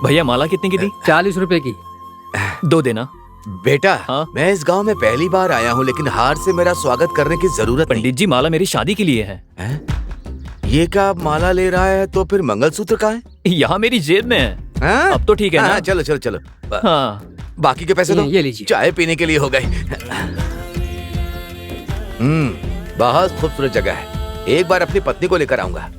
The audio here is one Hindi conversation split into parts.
भैया माला कितने की दी? 40 रुपए की। 2 देना। बेटा हाँ? मैं इस गांव में पहली बार आया हूँ, लेकिन हार से मेरा स्वागत करने की जरूरत नहीं। पंडित जी माला मेरी शादी के लिए है। ये क्या आप माला ले रहा है, तो फिर मंगलसूत्र कहाँ है? यहाँ मेरी जेब में है। हाँ? अब तो ठीक है ना? चलो चलो चलो। हाँ। बाकी के पैसे दो। ये लीजिए। चाय पीने के लिए हो गए। बहुत खूबसूरत जगह है, एक बार अपनी पत्नी को लेकर आऊंगा।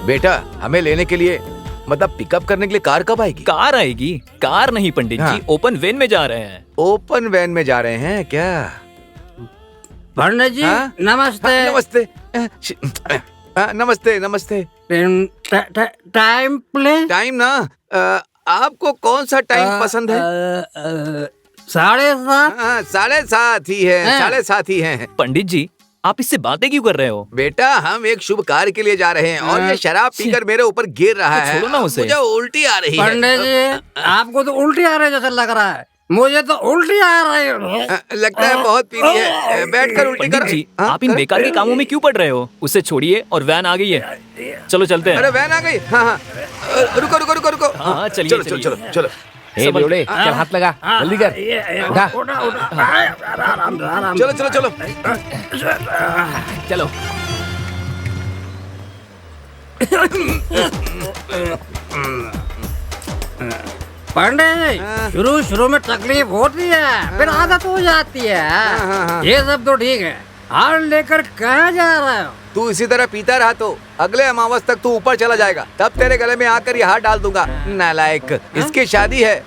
बेटा हमें लेने के लिए, मतलब पिकअप करने के लिए कार कब आएगी? कार आएगी? कार नहीं पंडित हाँ। जी, ओपन वैन में जा रहे हैं। ओपन वैन में जा रहे हैं क्या? पंडित जी हाँ? नमस्ते। नमस्ते। नमस्ते नमस्ते। Time please. टाइम ना, आपको कौन सा टाइम पसंद है? 7:30। 7:30 ही है, हाँ। 7:30 ही है। पंडित जी आप इससे बातें क्यों कर रहे हो? बेटा हम एक शुभ कार्य के लिए जा रहे हैं और ये शराब पीकर मेरे ऊपर गिर रहा तो है। छोड़ो ना उसे। मुझे उल्टी आ रही है। पंडित जी आपको तो उल्टी आ रही है जैसा लग रहा है, मुझे तो उल्टी आ रही है। लगता है बहुत पीनी है, बैठकर उल्टी पंडित कर। जी आप इन बेकार के कामों में क्यों पड़ रहे हो? उसे छोड़िए और वैन आ गई है, चलो चलते अरे हैं। वैन आ गई। हाँ, रुको रुको रुको रुको। हाँ, चलिए, चलो चलिए। चलो चलो चलो। ए बेवड़े, चल हाथ लगा, जल्दी कर। उठा। चलो चलो चलो। चलो। पंडित जी शुरू में तकलीफ होती है, फिर आदत हो जाती है। ये सब तो ठीक है, हार लेकर कहाँ जा रहे हो? तू इसी तरह पीता रहा तो अगले अमावस तक तू ऊपर चला जाएगा, तब तेरे गले में आकर ये हाथ डाल दूंगा। नालायक, इसकी शादी है,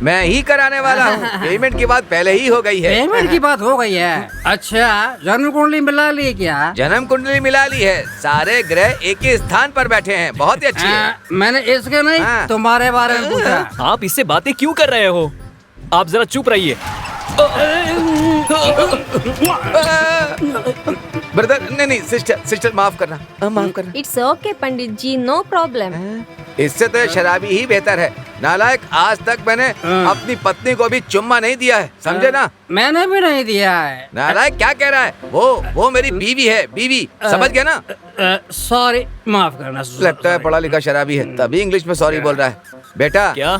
मैं ही कराने वाला हूँ। पेमेंट की बात पहले ही हो गई है। पेमेंट की बात हो गई है? अच्छा जन्म कुंडली मिला ली क्या? जन्म कुंडली मिला ली है, सारे ग्रह एक ही स्थान पर बैठे हैं, बहुत ही अच्छी है। मैंने इसके नहीं हाँ। तुम्हारे बारे में पूछा। आप इससे बातें क्यों कर रहे हो? आप जरा चुप रहिए। ब्रदर नहीं सिस्टर, सिस्टर माफ करना, माफ करना। It's okay Pandit ji, no problem. इससे तो शराबी ही बेहतर है। नालायक, आज तक मैंने अपनी पत्नी को भी चुम्मा नहीं दिया है, समझे ना? मैंने भी नहीं दिया है। नालायक क्या कह रहा है? वो मेरी बीवी है, बीवी, समझ गया ना? सॉरी, माफ करना। लगता है पढ़ा लिखा शराबी है, तभी इंग्लिश में सॉरी बोल रहा है। बेटा क्या?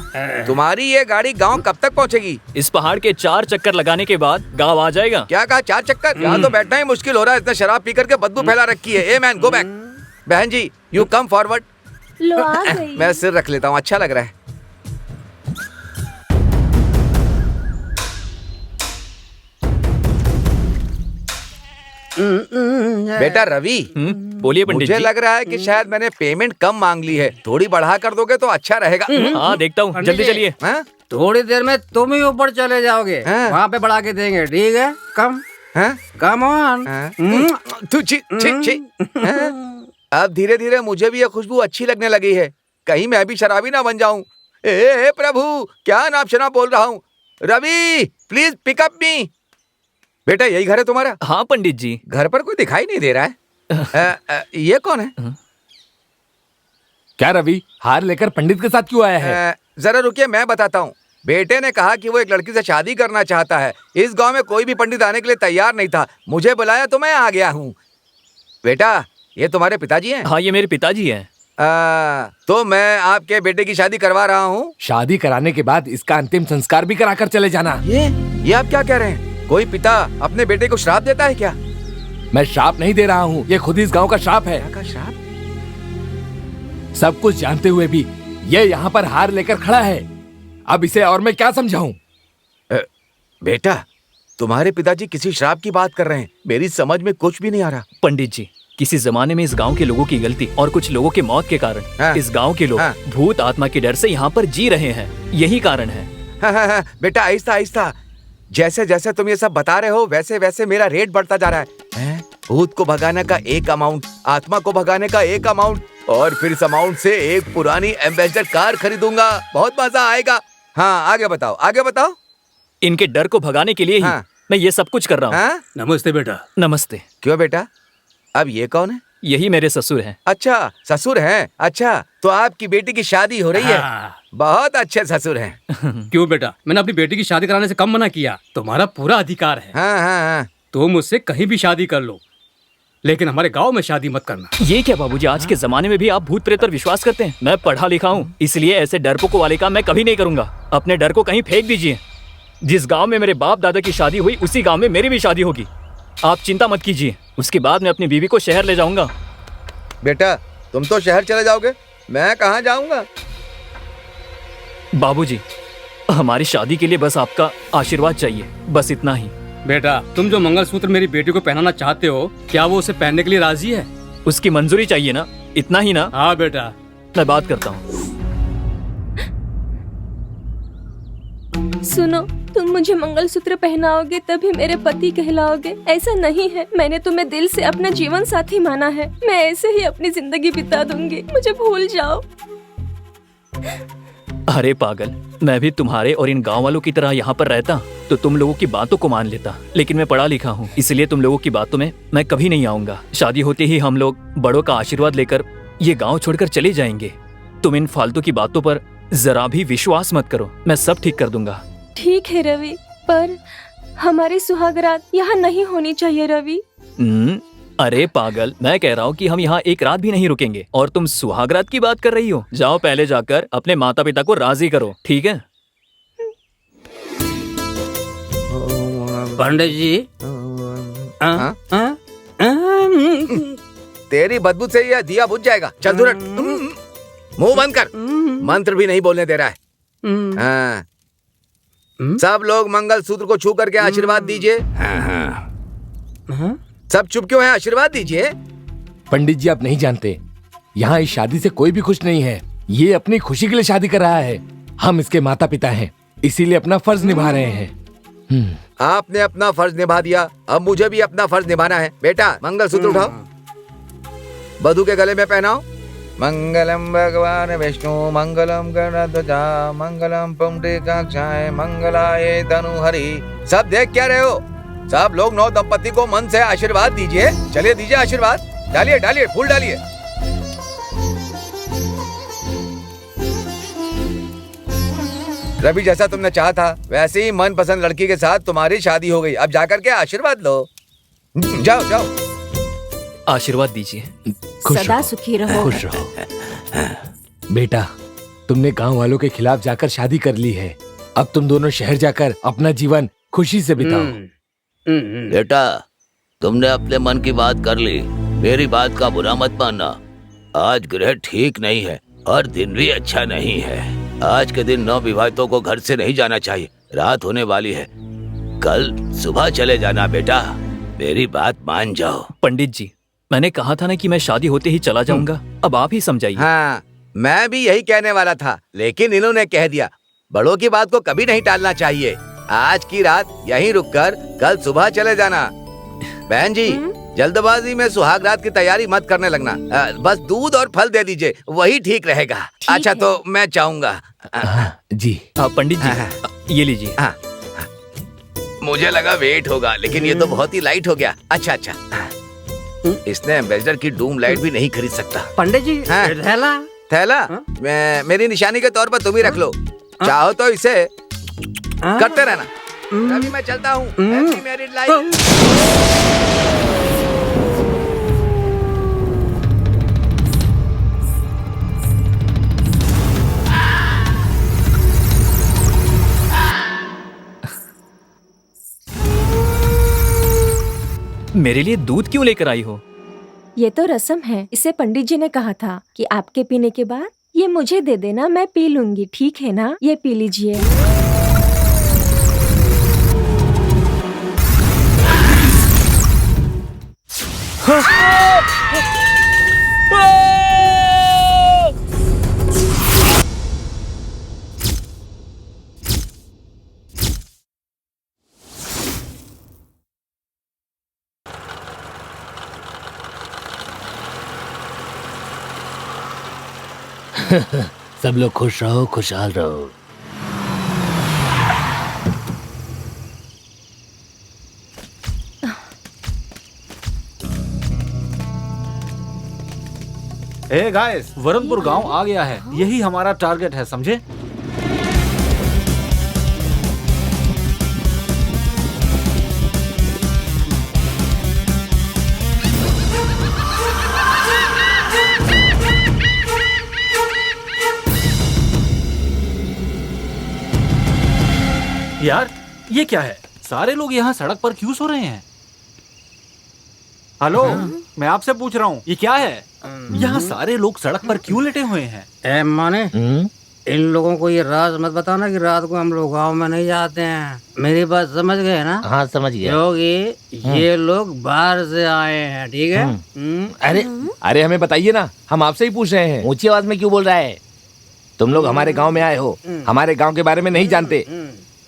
तुम्हारी ये गाड़ी गांव कब तक पहुंचेगी? इस पहाड़ के 4 चक्कर लगाने के बाद गाँव आ जाएगा। क्या कहा, 4 चक्कर? यहाँ तो बैठना ही मुश्किल हो रहा है, इतना शराब पी करके बदबू फैला रखी है। A man, go back. बहन जी यू कम फॉरवर्ड। लो आ गई। मैं सिर रख लेता हूँ, अच्छा लग रहा है। बेटा रवि, बोलिए पंडित मुझे जी। लग रहा है कि शायद मैंने पेमेंट कम मांग ली है, थोड़ी बढ़ा कर दोगे तो अच्छा रहेगा। हाँ देखता हूँ, जल्दी चलिए। हाँ? थोड़ी देर में तुम ही ऊपर चले जाओगे, हाँ। वहाँ पे बढ़ा के देंगे, ठीक है? कम हाँ? Come on. हाँ? तू छी छी छी। हाँ? अब धीरे धीरे मुझे भी ये खुशबू अच्छी लगने लगी है, कहीं मैं भी शराबी ना बन जाऊं। ए प्रभु, क्या नाप शनाप बोल रहा हूँ। रवि प्लीज पिकअप मी। बेटा यही घर है तुम्हारा? हाँ पंडित जी। घर पर कोई दिखाई नहीं दे रहा है। ये कौन है? क्या रवि, हार लेकर पंडित के साथ क्यों आया है? जरा रुकिए, मैं बताता हूँ। बेटे ने कहा कि वो एक लड़की से शादी करना चाहता है। इस गांव में कोई भी पंडित आने के लिए तैयार नहीं था, मुझे बुलाया तो मैं आ गया हूँ। बेटा ये तुम्हारे पिताजी हैं? हाँ ये मेरे पिताजी हैं। तो मैं आपके बेटे की शादी करवा रहा हूँ। शादी कराने के बाद इसका अंतिम संस्कार भी कराकर चले जाना। ये आप क्या कह रहे हैं? कोई पिता अपने बेटे को श्राप देता है क्या? मैं श्राप नहीं दे रहा हूँ, ये खुद इस गांव का श्राप है। का श्राप? सब कुछ जानते हुए भी ये यहाँ पर हार लेकर खड़ा है, अब इसे और मैं क्या समझाऊं? बेटा तुम्हारे पिताजी किसी श्राप की बात कर रहे हैं, मेरी समझ में कुछ भी नहीं आ रहा। पंडित जी किसी जमाने में इस गांव के लोगों की गलती और कुछ लोगों के मौत के कारण हाँ। इस गांव के लोग हाँ। भूत आत्मा के डर से यहाँ पर जी रहे हैं, यही कारण है। हाँ, बेटा आहिस्ता आहिस्ता, जैसे जैसे तुम ये सब बता रहे हो वैसे वैसे मेरा रेट बढ़ता जा रहा है। भूत को भगाने का एक अमाउंट, आत्मा को भगाने का एक अमाउंट, और फिर इस अमाउंट से एक पुरानी एम्बेसडर कार खरीदूंगा, बहुत मजा आएगा। हाँ आगे बताओ, आगे बताओ। इनके डर को भगाने के लिए ही हाँ। मैं ये सब कुछ कर रहा हूँ। हाँ? नमस्ते बेटा। नमस्ते। क्यों बेटा, अब ये कौन है? यही मेरे ससुर हैं। अच्छा ससुर हैं, अच्छा तो आपकी बेटी की शादी हो रही है। बहुत अच्छे ससुर हैं। क्यों बेटा, मैंने अपनी बेटी की शादी कराने से कम मना किया? तुम्हारा पूरा अधिकार है, हाँ हाँ हाँ। तुम मुझसे कहीं भी शादी कर लो, लेकिन हमारे गांव में शादी मत करना। ये क्या बाबूजी, आज के जमाने में भी आप भूत प्रेत पर विश्वास करते हैं? मैं पढ़ा लिखा हूँ, इसलिए ऐसे डरपोकों वाले काम मैं कभी नहीं करूंगा। अपने डर को कहीं फेंक दीजिए। जिस गांव में मेरे बाप दादा की शादी हुई, उसी गांव में मेरी भी शादी होगी। आप चिंता मत कीजिए। उसके बाद मैं अपनी बीवी को शहर ले जाऊंगा। बेटा तुम तो शहर चले जाओगे, मैं कहाँ जाऊंगा? बाबूजी, हमारी शादी के लिए बस आपका आशीर्वाद चाहिए, बस इतना ही। बेटा, तुम जो मंगलसूत्र मेरी बेटी को पहनाना चाहते हो, क्या वो उसे पहनने के लिए राजी है? उसकी मंजूरी चाहिए ना, इतना ही ना? हाँ बेटा। मैं बात करता हूँ। सुनो, तुम मुझे मंगलसूत्र पहनाओगे तभी मेरे पति कहलाओगे, ऐसा नहीं है। मैंने तुम्हें दिल से अपना जीवन साथी माना है। मैं ऐसे ही अपनी जिंदगी बिता दूंगी, मुझे भूल जाओ। अरे पागल, मैं भी तुम्हारे और इन गांव वालों की तरह यहाँ पर रहता तो तुम लोगों की बातों को मान लेता, लेकिन मैं पढ़ा लिखा हूँ, इसलिए तुम लोगों की बातों में मैं कभी नहीं आऊंगा। शादी होते ही हम लोग बड़ों का आशीर्वाद लेकर ये गांव छोड़कर चले जाएंगे। तुम इन फालतू की बातों पर जरा भी विश्वास मत करो, मैं सब ठीक कर दूंगा। ठीक है रवि, पर हमारी सुहागरात यहाँ नहीं होनी चाहिए रवि। अरे पागल, मैं कह रहा हूँ कि हम यहाँ एक रात भी नहीं रुकेंगे और तुम सुहागरात की बात कर रही हो। जाओ पहले जाकर अपने माता पिता को राजी करो, ठीक है? पंडित जी, तेरी बदबू से यह दिया बुझ जाएगा। चल दूर हट। मुंह बंद कर, मंत्र भी नहीं बोलने दे रहा है। हाँ। सब लोग मंगलसूत्र को छू करके आशीर्वाद दीजिए। सब चुप क्यों हैं? आशीर्वाद दीजिए। पंडित जी, आप नहीं जानते, यहाँ इस शादी से कोई भी खुश नहीं है। ये अपनी खुशी के लिए शादी कर रहा है। हम इसके माता पिता हैं, इसीलिए अपना फर्ज निभा रहे हैं। आपने अपना फर्ज निभा दिया, अब मुझे भी अपना फर्ज निभाना है। बेटा मंगलसूत्र उठाओ, वधू के गले में पहनाओ। मंगलम भगवान विष्णु मंगलम गणध्वजा मंगलम पुंडरीकाक्षाय मंगलाय तनुहरि। सब देख क्या रहे हो? सब लोग नौ दंपति को मन से आशीर्वाद दीजिए। चलिए दीजिए आशीर्वाद। डालिए डालिए, फूल डालिए। रवि, जैसा तुमने चाहा था वैसे ही मनपसंद लड़की के साथ तुम्हारी शादी हो गई। अब जाकर के आशीर्वाद लो। जाओ जाओ। आशीर्वाद दीजिए। सदा सुखी रहो। खुश रहो। बेटा, तुमने गांव वालों के खिलाफ जाकर शादी कर ली है। अब तुम दोनों शहर जाकर अपना जीवन खुशी से बिताओ। बेटा, तुमने अपने मन की बात कर ली, मेरी बात का बुरा मत मानना। आज ग्रह ठीक नहीं है और दिन भी अच्छा नहीं है। आज के दिन नवविवाहितों को घर से नहीं जाना चाहिए। रात होने वाली है, कल सुबह चले जाना। बेटा मेरी बात मान जाओ। पंडित जी, मैंने कहा था ना कि मैं शादी होते ही चला जाऊंगा। अब आप ही समझाइए। हाँ, मैं भी यही कहने वाला था, लेकिन इन्होंने कह दिया। बड़ों की बात को कभी नहीं टालना चाहिए। आज की रात यहीं रुककर कल सुबह चले जाना। बहन जी, जल्दबाजी में सुहागरात की तैयारी मत करने लगना। बस दूध और फल दे दीजिए, वही ठीक रहेगा। अच्छा है। तो मैं चाहूंगा। जी। पंडित जी, ये लीजिए। मुझे लगा वेट होगा, लेकिन ये तो बहुत ही लाइट हो गया। अच्छा अच्छा। इसने एम्बेसडर की डूम लाइट भी नहीं खरीद सकता। पंडित जी, हाँ। थैला। थैला मेरी निशानी के तौर पर तुम ही रख लो। चाहो तो इसे करते रहना। अभी मैं चलता हूँ। Happy married life. मेरे लिए दूध क्यों लेकर आई हो? ये तो रस्म है। इसे पंडित जी ने कहा था कि आपके पीने के बाद ये मुझे दे देना, मैं पी लूंगी। ठीक है ना? ये पी लीजिए। सब लोग खुश रहो, खुशहाल रहो। हे गाइस, वरुणपुर गांव आ गया है। यही हमारा टारगेट है, समझे? यार ये क्या है? सारे लोग यहाँ सड़क पर क्यों सो रहे हैं? हेलो, मैं आपसे पूछ रहा हूँ, ये क्या है? यहाँ सारे लोग सड़क पर क्यों लेटे हुए हैं? ए माने, इन लोगों को ये राज मत बताना कि रात को हम लोग गांव में नहीं जाते हैं। मेरी बात समझ गए ना? हाँ समझ गया। क्योंकि ये लोग बाहर से आए हैं, ठीक है? अरे हमें बताइए ना, हम आपसे ही पूछ रहे हैं। ऊंची आवाज में क्यों बोल रहा है? तुम लोग हमारे गांव में आए हो, हमारे गांव के बारे में नहीं जानते।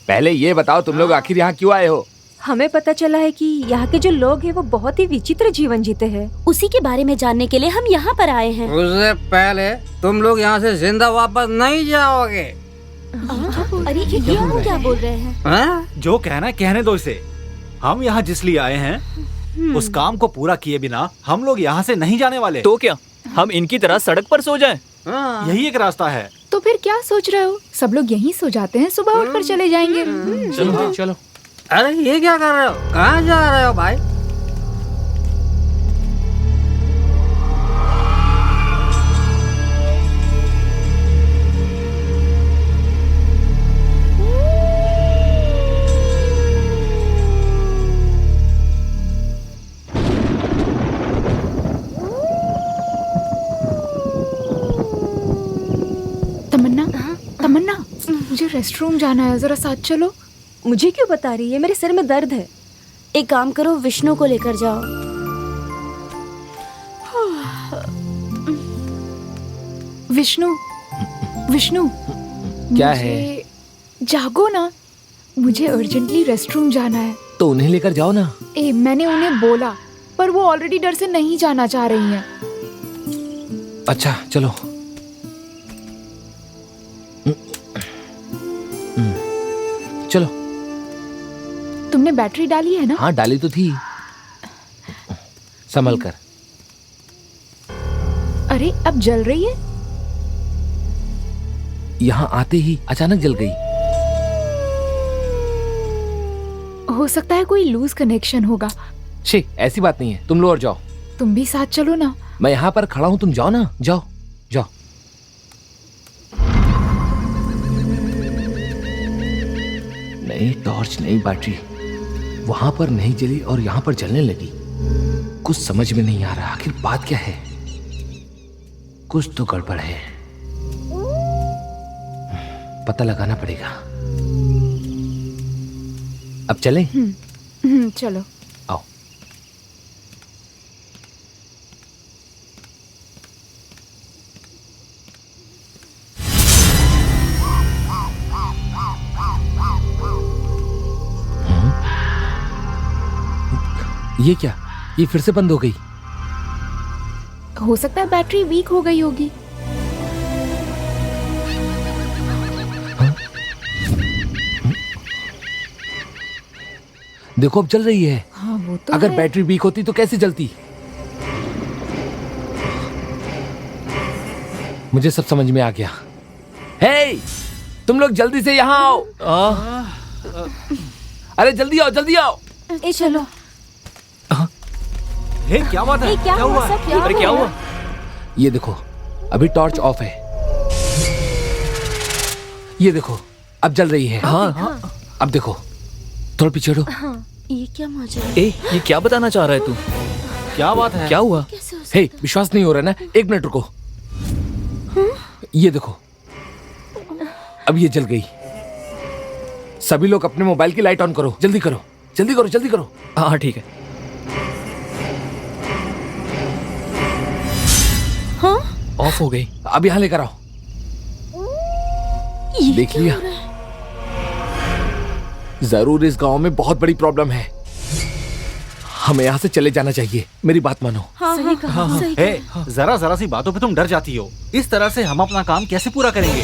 पहले ये बताओ तुम लोग आखिर यहाँ क्यों आए हो? हमें पता चला है कि यहाँ के जो लोग हैं वो बहुत ही विचित्र जीवन जीते हैं। उसी के बारे में जानने के लिए हम यहाँ पर आए हैं। उससे पहले तुम लोग यहाँ से जिंदा वापस नहीं जाओगे। अरे ये हम क्या बोल रहे हैं? हाँ? जो कहना कहने दो इसे। हम यहाँ जिस लिए आए हैं उस काम को पूरा किए बिना हम लोग यहाँ से नहीं जाने वाले। तो क्या हम इनकी तरह सड़क पर सो जाएं? यही एक रास्ता है। तो फिर क्या सोच रहे हो? सब लोग यहीं सो जाते हैं, सुबह उठकर चले जाएंगे। चलो चलो। अरे ये क्या कर रहे हो? कहाँ जा रहे हो भाई? तमन्ना, मुझे रेस्टरूम जाना है, जरा साथ चलो। मुझे क्यों बता रही है? मेरे सिर में दर्द है। एक काम करो, विष्णु को लेकर जाओ। विष्णु, विष्णु क्या है? जागो ना, मुझे अर्जेंटली रेस्टरूम जाना है। तो उन्हें लेकर जाओ ना। मैंने उन्हें बोला, पर वो ऑलरेडी डर से नहीं जाना चाह रही हैं। अच्छा चलो। चलो। तुमने बैटरी डाली है ना? हाँ डाली तो थी। संभल कर। अरे अब जल रही है। यहाँ आते ही अचानक जल गई। हो सकता है कोई लूज कनेक्शन होगा। छे, ऐसी बात नहीं है, तुम लोग और जाओ। तुम भी साथ चलो ना। मैं यहाँ पर खड़ा हूँ, तुम जाओ ना, जाओ जाओ। नहीं टॉर्च, नहीं बैटरी, वहां पर नहीं जली और यहाँ पर जलने लगी। कुछ समझ में नहीं आ रहा, आखिर बात क्या है? कुछ तो गड़बड़ है, पता लगाना पड़ेगा। अब चलें? चलो। आओ। ये क्या? ये फिर से बंद हो गई। हो सकता है बैटरी वीक हो गई होगी। देखो अब चल रही है। हाँ वो तो अगर है। बैटरी वीक होती तो कैसे जलती? मुझे सब समझ में आ गया। हे, तुम लोग जल्दी से यहाँ आओ। अरे जल्दी आओ, जल्दी आओ। चलो। हे क्या बात है? क्या हुआ? सब क्या अरे क्या हुआ? ये देखो, अभी टॉर्च ऑफ है। ये देखो, अब जल रही है। हाँ। अब देखो, थोड़ा पीछे हटो। ये क्या मजा? ये क्या बताना चाह रहा है तू? क्या बात है? क्या हुआ? हे, विश्वास नहीं हो रहा ना? एक मिनट रुको। ये देखो, अब ये जल गई। सभी लोग अपने मोबाइल की लाइट ऑन करो, जल्दी करो, जल्दी करो, जल्दी करो। हाँ ठीक है। हाँ? ऑफ हो गई। अब यहाँ लेकर आओ। देख लिया? जरूर इस गांव में बहुत बड़ी प्रॉब्लम है। हमें यहाँ से चले जाना चाहिए, मेरी बात मानो। सही कहा, सही हे, जरा सी बातों पे तुम डर जाती हो। इस तरह से हम अपना काम कैसे पूरा करेंगे?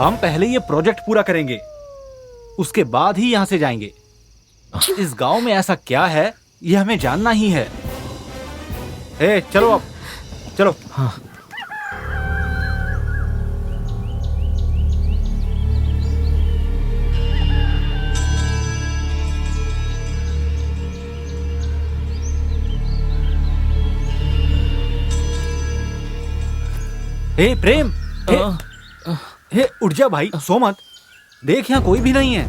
हम पहले ये प्रोजेक्ट पूरा करेंगे, उसके बाद ही यहाँ से जाएंगे। इस गांव में ऐसा क्या है ये हमें जानना ही है। हे, चलो अब, चलो। हाँ। हे प्रेम, हे उठ जा भाई, सो मत। देख यहाँ कोई भी नहीं है।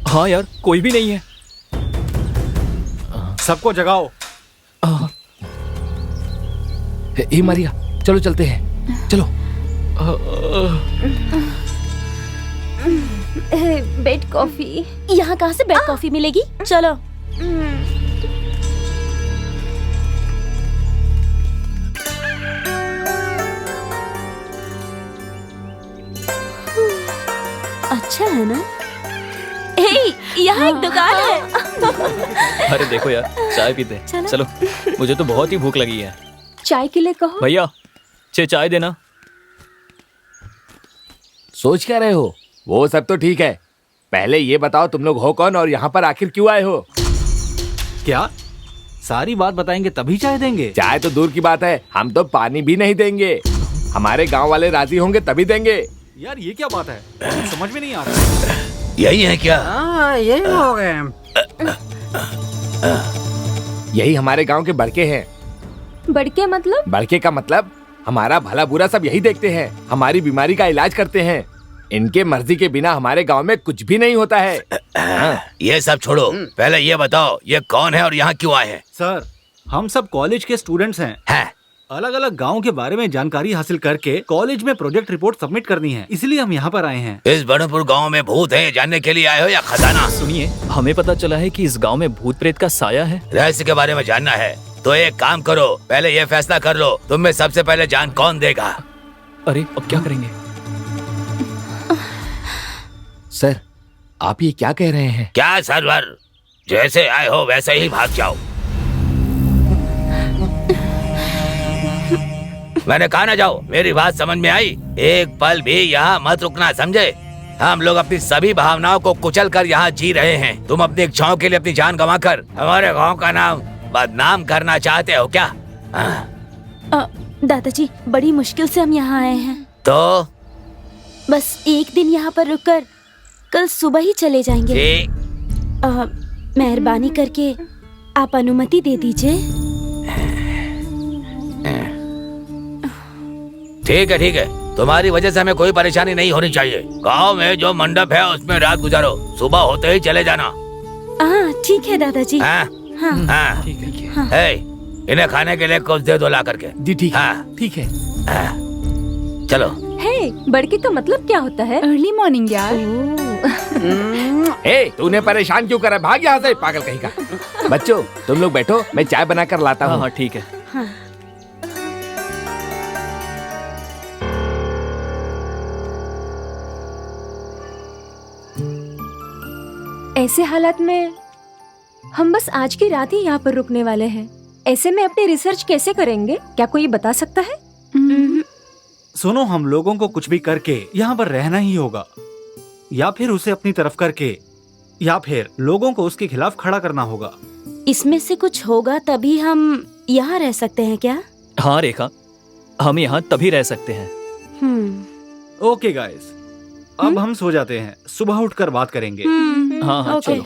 हाँ यार, कोई भी नहीं है। सबको जगाओ। हे मारिया, चलो चलते हैं, चलो। Bed coffee. यहाँ कहाँ से बेड कॉफी मिलेगी? चलो। अच्छा है ना? यहाँ एक दुकान है। अरे देखो यार, चाय पीते। चलो, मुझे तो बहुत ही भूख लगी है। चाय के लिए कहो। भैया, चाय देना। सोच क्या रहे हो? वो सब तो ठीक है, पहले ये बताओ तुम लोग हो कौन और यहाँ पर आखिर क्यों आए हो? क्या सारी बात बताएंगे तभी चाय देंगे? चाय तो दूर की बात है, हम तो पानी भी नहीं देंगे। हमारे गांव वाले राजी होंगे तभी देंगे। यार ये क्या बात है, समझ में नहीं आ रहा। यही है क्या? हाँ, यही लोग हैं। यही हमारे गांव के बड़के हैं। बड़के मतलब? बड़के का मतलब हमारा भला बुरा सब यही देखते हैं, हमारी बीमारी का इलाज करते हैं। इनके मर्जी के बिना हमारे गांव में कुछ भी नहीं होता है। ये सब छोड़ो, पहले ये बताओ ये कौन है और यहाँ क्यों आए हैं? सर, हम सब कॉलेज के स्टूडेंट्स हैं। अलग अलग गांव के बारे में जानकारी हासिल करके कॉलेज में प्रोजेक्ट रिपोर्ट सबमिट करनी है, इसलिए हम यहाँ पर आए हैं। इस बड़ोपुर गांव में भूत है जानने के लिए आए हो या खजाना? सुनिए, हमें पता चला है कि इस गांव में भूत प्रेत का साया है। रहस्य के बारे में जानना है तो एक काम करो, पहले ये फैसला कर लो तुम में सबसे पहले जान कौन देगा। अरे अब क्या करेंगे? सर, आप ये क्या कह रहे हैं? क्या सरवर, जैसे आए हो वैसे ही भाग जाओ। मैंने कहा ना जाओ, मेरी बात समझ में आई? एक पल भी यहाँ मत रुकना, समझे? हम लोग अपनी सभी भावनाओं को कुचल कर यहाँ जी रहे हैं। तुम अपनी इच्छाओं के लिए अपनी जान गंवाकर हमारे गांव का नाम बदनाम करना चाहते हो क्या? दादाजी, बड़ी मुश्किल से हम यहाँ आए हैं। तो बस एक दिन यहाँ पर रुककर कल सुबह ही चले जाएंगे। मेहरबानी करके आप अनुमति दे दीजिए। ठीक है, तुम्हारी वजह से हमें कोई परेशानी नहीं होनी चाहिए। गांव में जो मंडप है उसमें रात गुजारो, सुबह होते ही चले जाना। हाँ ठीक है दादाजी। हाँ। इन्हें खाने के लिए कुछ दे दो ला करके। जी ठीक है। ठीक है। चलो। बड़के का मतलब क्या होता है? अर्ली मॉर्निंग यार। तूने परेशान क्यों करा? भाग यहाँ से पागल कहीं का। बच्चों तुम लोग बैठो, मैं चाय बनाकर लाता हूँ। हाँ ठीक है। ऐसे हालात में हम बस आज की रात ही यहाँ पर रुकने वाले हैं। ऐसे में अपनी रिसर्च कैसे करेंगे? क्या कोई बता सकता है? सुनो, हम लोगों को कुछ भी करके यहाँ पर रहना ही होगा, या फिर उसे अपनी तरफ करके, या फिर लोगों को उसके खिलाफ खड़ा करना होगा। इसमें से कुछ होगा तभी हम यहाँ रह सकते हैं क्या? हाँ रेखा, हम यहाँ तभी रह सकते हैं। ओके गाइस, अब हम सो जाते हैं, सुबह उठकर बात करेंगे। हाँ चलो।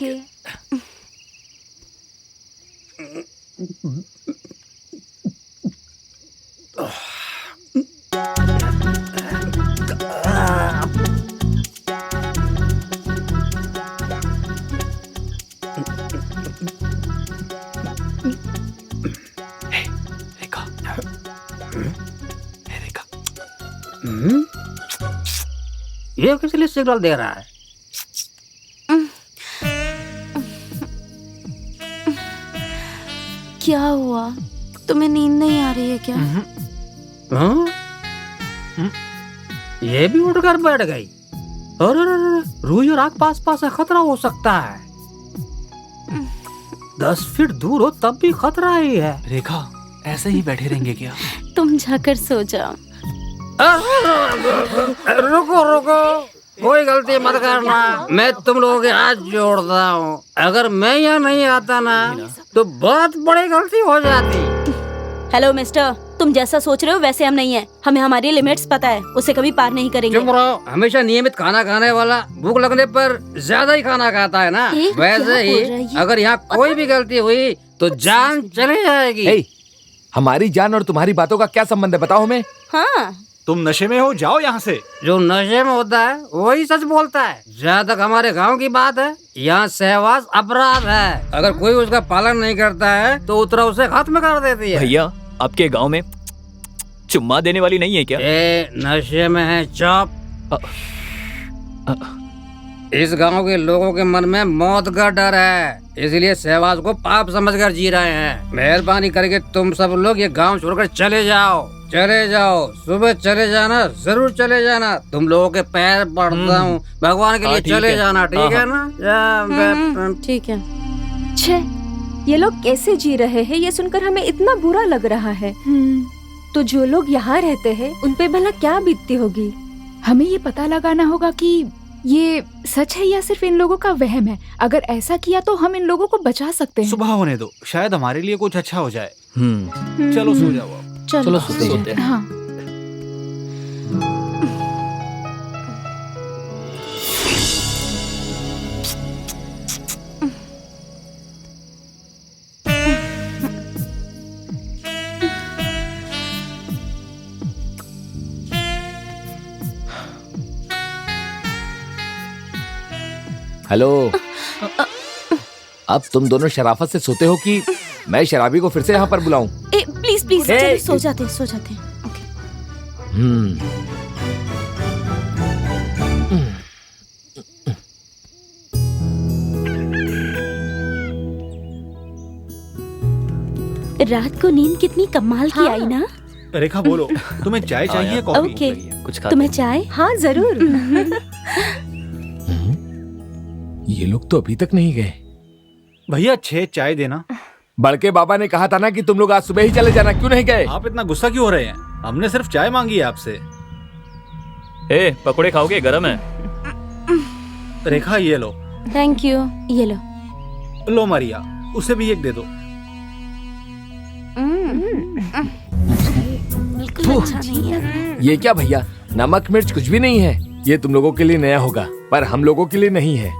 ये किस लिए सिग्नल दे रहा है? क्या हुआ? तुम्हें नींद नहीं आ रही है क्या? ये भी उठकर बैठ गई। अरे रूही और आग पास पास है, खतरा हो सकता है। 10 फीट दूर हो तब भी खतरा ही है। रेखा, ऐसे ही बैठे रहेंगे क्या? तुम जाकर सो जाओ। रुको, कोई गलती मत करना। मैं तुम लोगों के हाथ जोड़ता हूँ। अगर मैं यहाँ नहीं आता ना तो बहुत बड़ी गलती हो जाती। हेलो मिस्टर, तुम जैसा सोच रहे हो वैसे हम नहीं है। हमें हमारी लिमिट्स पता है, उसे कभी पार नहीं करेंगे। चुप रहो। हमेशा नियमित खाना खाने वाला भूख लगने पर ज्यादा ही खाना खाता है ना, वैसे ही अगर यहाँ कोई भी गलती हुई तो जान चली जाएगी। हमारी जान और तुम्हारी बातों का क्या संबंध है, बताओ हमें। हाँ, तुम नशे में हो, जाओ यहाँ से। जो नशे में होता है वही सच बोलता है। जहाँ तक हमारे गांव की बात है, यहाँ सहवास अपराध है। अगर कोई उसका पालन नहीं करता है तो उत्तरा उसे खत्म कर देती है। भैया, आपके गांव में चुम्मा देने वाली नहीं है क्या? नशे में है चुप। इस गांव के लोगों के मन में मौत का डर है, इसलिए सहवास को पाप समझकर जी रहे हैं। मेहरबानी करके तुम सब लोग ये गांव छोड़कर चले जाओ, चले जाओ। सुबह चले जाना, जरूर चले जाना। तुम लोगों के पैर पड़ता हूँ, भगवान के लिए चले जाना, ठीक है ना? ठीक है। छे, ये लोग कैसे जी रहे हैं ये सुनकर हमें इतना बुरा लग रहा है। तो जो लोग यहाँ रहते हैं उन पे भला क्या बीतती होगी? हमें ये पता लगाना होगा कि ये सच है या सिर्फ इन लोगों का वहम है। अगर ऐसा किया तो हम इन लोगों को बचा सकते हैं। सुबह होने दो, शायद हमारे लिए कुछ अच्छा हो जाए। चलो सो जाओ अब। चलो सोते हैं। हाँ। हेलो। अब तुम दोनों शराफत से सोते हो कि मैं शराबी को फिर से यहाँ पर बुलाऊं? प्लीज प्लीज चलो, सो जाते हैं। ओके। रात को नींद कितनी कमाल की आई ना। रेखा बोलो, तुम्हें चाय चाहिए कॉफी? ओके, कुछ खा तुम्हें चाय? हाँ जरूर। ये लोग तो अभी तक नहीं गए। भैया 6 चाय देना। बड़के बाबा ने कहा था ना कि तुम लोग आज सुबह ही चले जाना, क्यों नहीं गए? आप इतना गुस्सा क्यों हो रहे हैं? हमने सिर्फ चाय मांगी है आपसे। पकोड़े खाओगे? गरम है। रेखा ये लो। Thank you. ये लो। लो मारिया, उसे भी एक दे दो। बिल्कुल अच्छा नहीं है। ये क्या भैया, नमक मिर्च कुछ भी नहीं है। ये तुम लोगों के लिए नया होगा, पर हम लोगों के लिए नहीं है।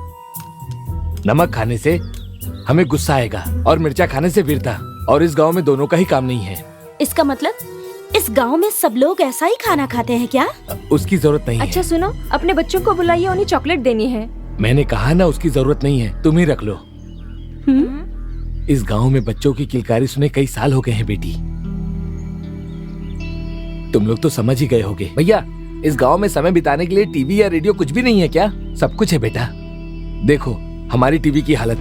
नमक खाने से हमें गुस्सा आएगा और मिर्चा खाने से वीरता, और इस गांव में दोनों का ही काम नहीं है। इसका मतलब इस गांव में सब लोग ऐसा ही खाना खाते हैं क्या? उसकी जरूरत नहीं अच्छा है। सुनो, अपने बच्चों को बुलाइए, उन्हें चॉकलेट देनी है। मैंने कहा ना, उसकी जरूरत नहीं है, तुम ही रख लो। इस गांव में बच्चों की किलकारी सुने कई साल हो गए हैं बेटी। तुम लोग तो समझ ही गए होगे। भैया, इस गांव में समय बिताने के लिए टीवी या रेडियो कुछ भी नहीं है क्या? सब कुछ है बेटा। देखो हमारी टीवी की हालत।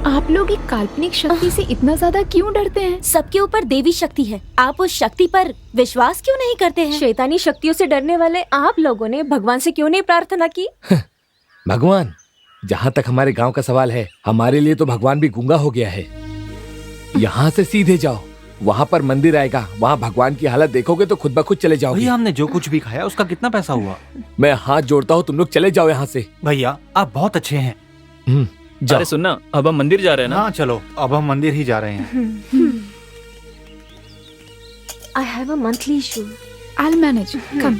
आप लोग एक काल्पनिक शक्ति से इतना ज्यादा क्यों डरते हैं? सबके ऊपर देवी शक्ति है, आप उस शक्ति पर विश्वास क्यों नहीं करते हैं? शैतानी शक्तियों से डरने वाले आप लोगों ने भगवान से क्यों नहीं प्रार्थना की? भगवान, जहाँ तक हमारे गांव का सवाल है, हमारे लिए तो भगवान भी गूंगा हो गया है। यहाँ से सीधे जाओ, वहाँ पर मंदिर आएगा, वहाँ भगवान की हालत देखोगे तो खुद ब खुद चले जाओगे। भैया, हमने जो कुछ भी खाया उसका कितना पैसा हुआ? मैं हाथ जोड़ता हूँ, तुम लोग चले जाओ यहाँ से। भैया आप बहुत अच्छे हैं। अरे सुनना, अब हम मंदिर जा रहे हैं ना? हाँ चलो, अब हम मंदिर ही जा रहे हैं। I have a monthly issue. I'll manage. Come.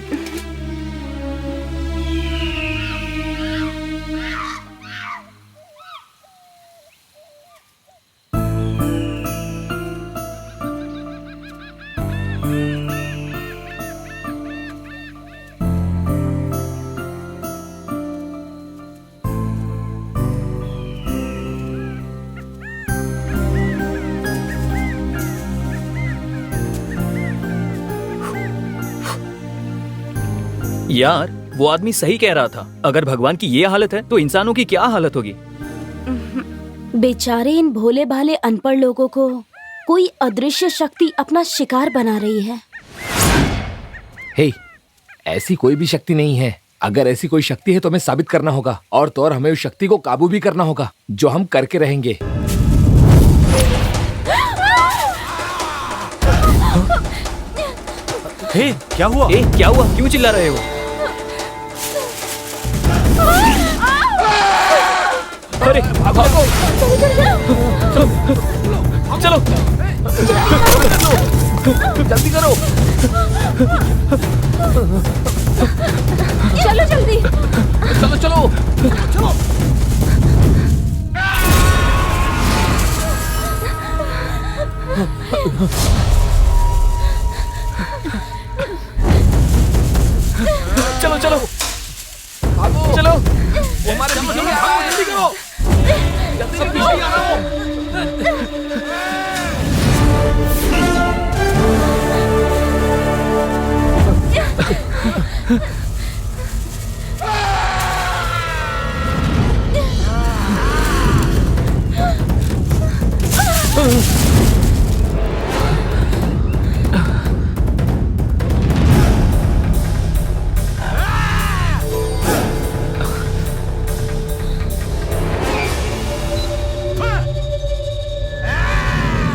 यार, वो आदमी सही कह रहा था। अगर भगवान की ये हालत है तो इंसानों की क्या हालत होगी? बेचारे इन भोले भाले अनपढ़ लोगों को कोई अदृश्य शक्ति अपना शिकार बना रही है। हे, ऐसी कोई भी शक्ति नहीं है। अगर ऐसी कोई शक्ति है तो हमें साबित करना होगा, और तो और हमें उस शक्ति को काबू भी करना होगा, जो हम करके रहेंगे। हे, क्या हुआ? क्या हुआ? क्यों चिल्ला रहे हो? अरे भागो! चलो जल्दी करो। चलो जल्दी। चलो चलो चलो। चलो चलो चलो, वो हमारे पीछे में भागो, जल्दी करो, जल्दी करो।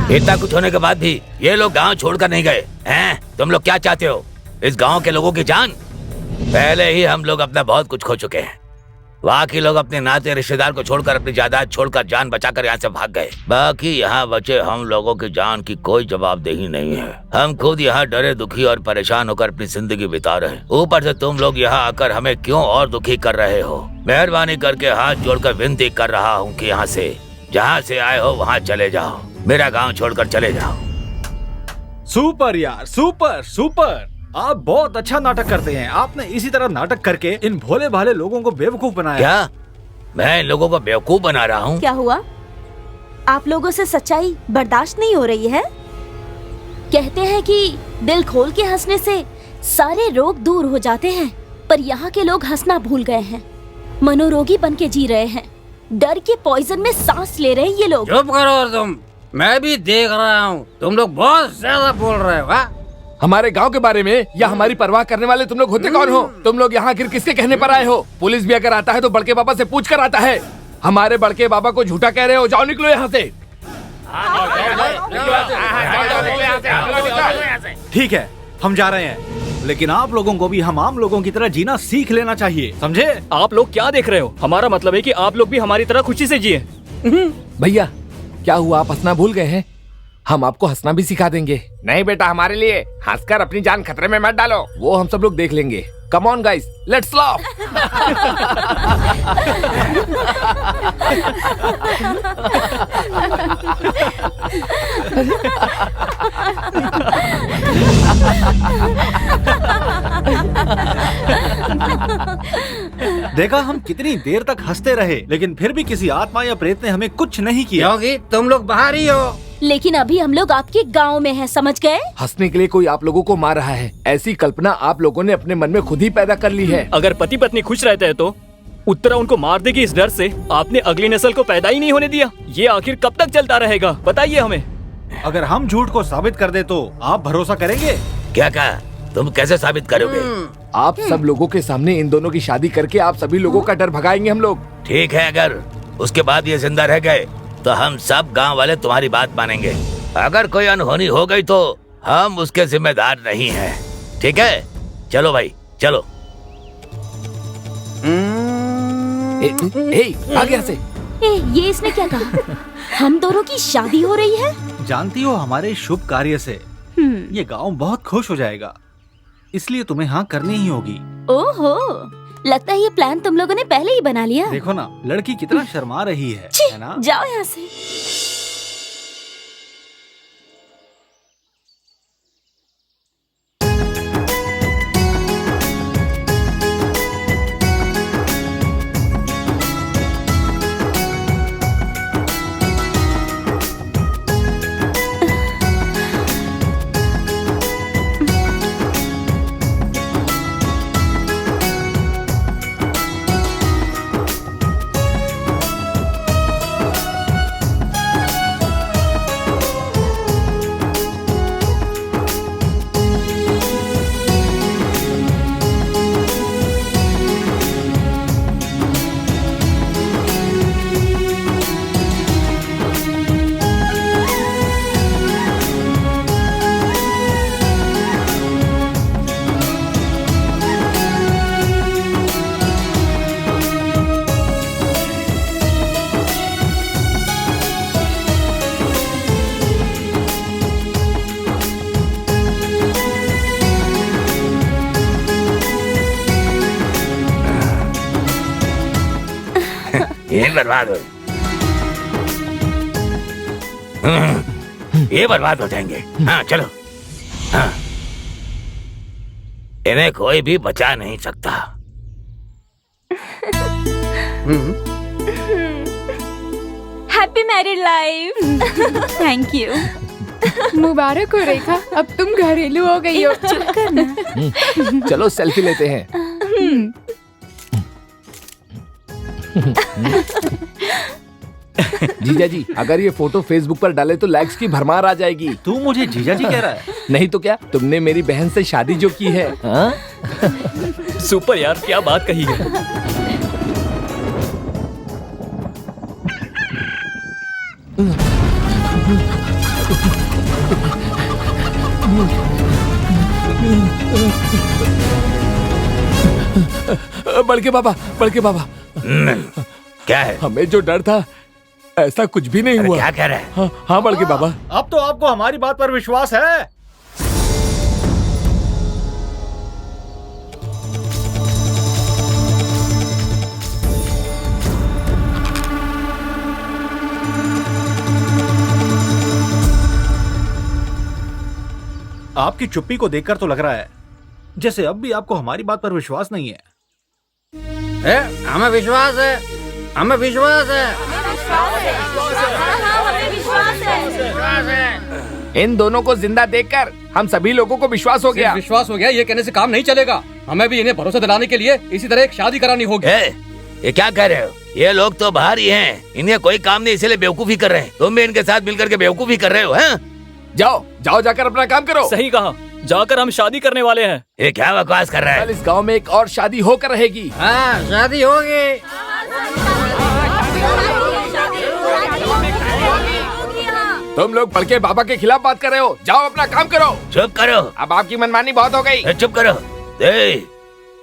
इतना कुछ होने के बाद भी ये लोग गांव छोड़कर नहीं गए हैं। तुम लोग क्या चाहते हो? इस गांव के लोगों की जान? पहले ही हम लोग अपना बहुत कुछ खो चुके हैं। वहाँ के लोग अपने नाते रिश्तेदार को छोड़कर, अपनी जायदाद छोड़कर, जान बचाकर यहाँ से भाग गए। बाकी यहाँ बचे हम लोगों की जान की कोई जवाबदेही नहीं है। हम खुद यहाँ डरे, दुखी और परेशान होकर अपनी जिंदगी बिता रहे। ऊपर से तुम लोग यहाँ आकर हमें क्यों और दुखी कर रहे हो? मेहरबानी करके हाथ जोड़कर विनती कर रहा हूँ कि यहाँ से, जहाँ से आए हो वहाँ चले जाओ। मेरा गाँव छोड़कर चले जाओ। सुपर यार, सुपर सुपर। आप बहुत अच्छा नाटक करते हैं। आपने इसी तरह नाटक करके इन भोले भाले लोगों को बेवकूफ बनाया। क्या मैं इन लोगों को बेवकूफ बना रहा हूँ? क्या हुआ? आप लोगों से सच्चाई बर्दाश्त नहीं हो रही है? कहते हैं कि दिल खोल के हंसने से सारे रोग दूर हो जाते हैं, पर यहाँ के लोग हंसना भूल गए हैं। मनोरोगी बन के जी रहे हैं। डर के पॉइजन में सांस ले रहे हैं ये लोग। चुप करो तुम, मैं भी देख रहा हूँ। तुम लोग बहुत ज्यादा बोल रहे हो। हमारे गांव के बारे में या हमारी परवाह करने वाले तुम लोग होते कौन हो? तुम लोग यहाँ आखिर किसके कहने पर आए हो? पुलिस भी अगर आता है तो बड़के बाबा से पूछ कर आता है। हमारे बड़के बाबा को झूठा कह रहे हो। जाओ, निकलो यहाँ से। ठीक है, हम जा रहे हैं, लेकिन आप लोगों को भी हम आम लोगों की तरह जीना सीख लेना चाहिए, समझे? आप लोग क्या देख रहे हो? हमारा मतलब है कि आप लोग भी हमारी तरह खुशी से जिए। भैया क्या हुआ, आप हंसना भूल गए हैं? हम आपको हंसना भी सिखा देंगे। नहीं बेटा, हमारे लिए हंसकर अपनी जान खतरे में मत डालो। वो हम सब लोग देख लेंगे। Come on guys, let's laugh. देखा, हम कितनी देर तक हंसते रहे, लेकिन फिर भी किसी आत्मा या प्रेत ने हमें कुछ नहीं किया। क्योंकि तुम लोग बाहर ही हो। लेकिन अभी हम लोग आपके गांव में हैं, समझ गए? हंसने के लिए कोई आप लोगों को मार रहा है, ऐसी कल्पना आप लोगों ने अपने मन में खुद ही पैदा कर ली है। अगर पति पत्नी खुश रहते हैं तो उत्तरा उनको मार देगी। इस डर से आपने अगली नस्ल को पैदा ही नहीं होने दिया। ये आखिर कब तक चलता रहेगा, बताइए हमें। अगर हम झूठ को साबित कर दे तो आप भरोसा करेंगे? क्या कहा? तुम कैसे साबित करोगे? आप सब लोगों के सामने इन दोनों की शादी करके आप सभी लोगों का डर भगाएंगे हम लोग। ठीक है, अगर उसके बाद ये जिंदा रह गए तो हम सब गांव वाले तुम्हारी बात मानेंगे। अगर कोई अनहोनी हो गई तो हम उसके जिम्मेदार नहीं हैं। ठीक है, चलो भाई चलो। आ गया से। ये इसने क्या कहा? हम दोनों की शादी हो रही है? जानती हो, हमारे शुभ कार्य से ये गांव बहुत खुश हो जाएगा, इसलिए तुम्हें हाँ करनी ही होगी। ओहो, लगता है ये प्लान तुम लोगों ने पहले ही बना लिया। देखो ना, लड़की कितना शर्मा रही है ना? जाओ यहाँ से। ये बर्बाद हो, ये बर्बाद हो जाएंगे। हाँ चलो। हाँ इन्हें कोई भी बचा नहीं सकता। Happy married life. Thank you. मुबारक हो रेखा, अब तुम घरेलू हो गई हो। चुप करना। चलो सेल्फी लेते हैं। जीजा जी, अगर ये फोटो फेसबुक पर डाले तो लाइक्स की भरमार आ जाएगी। तू मुझे जीजा जी कह रहा है? नहीं तो क्या, तुमने मेरी बहन से शादी जो की है। हाँ? सुपर यार, क्या बात कही है। बड़के बाबा, बड़के बाबा, क्या है? हमें जो डर था ऐसा कुछ भी नहीं अरे हुआ। क्या कह रहा है? हाँ, हाँ बड़के बाबा। अब तो आपको हमारी बात पर विश्वास है। आपकी चुप्पी को देखकर तो लग रहा है जैसे अब भी आपको हमारी बात पर विश्वास नहीं है। हमें विश्वास है, हमें विश्वास है। इन दोनों को जिंदा देखकर हम सभी लोगों को विश्वास हो गया। विश्वास हो गया, ये कहने से काम नहीं चलेगा। हमें भी इन्हें भरोसा दिलाने के लिए इसी तरह एक शादी करानी होगी। ये क्या कह रहे हो? ये लोग तो बाहर ही हैं, इन्हें कोई काम नहीं, इसलिए बेवकूफी कर रहे हैं। तुम भी इनके साथ मिलकर के बेवकूफी कर रहे हो, हैं? जाओ जाओ, जाकर अपना काम करो। सही कहा, जाकर हम शादी करने वाले हैं। ये क्या बकवास कर रहा है? कल इस गांव में एक और शादी होकर रहेगी। हाँ, शादी होगी। तुम लोग बड़के बाबा के खिलाफ बात कर रहे हो, जाओ अपना काम करो। चुप करो, अब आपकी मनमानी बहुत हो गई। चुप करो।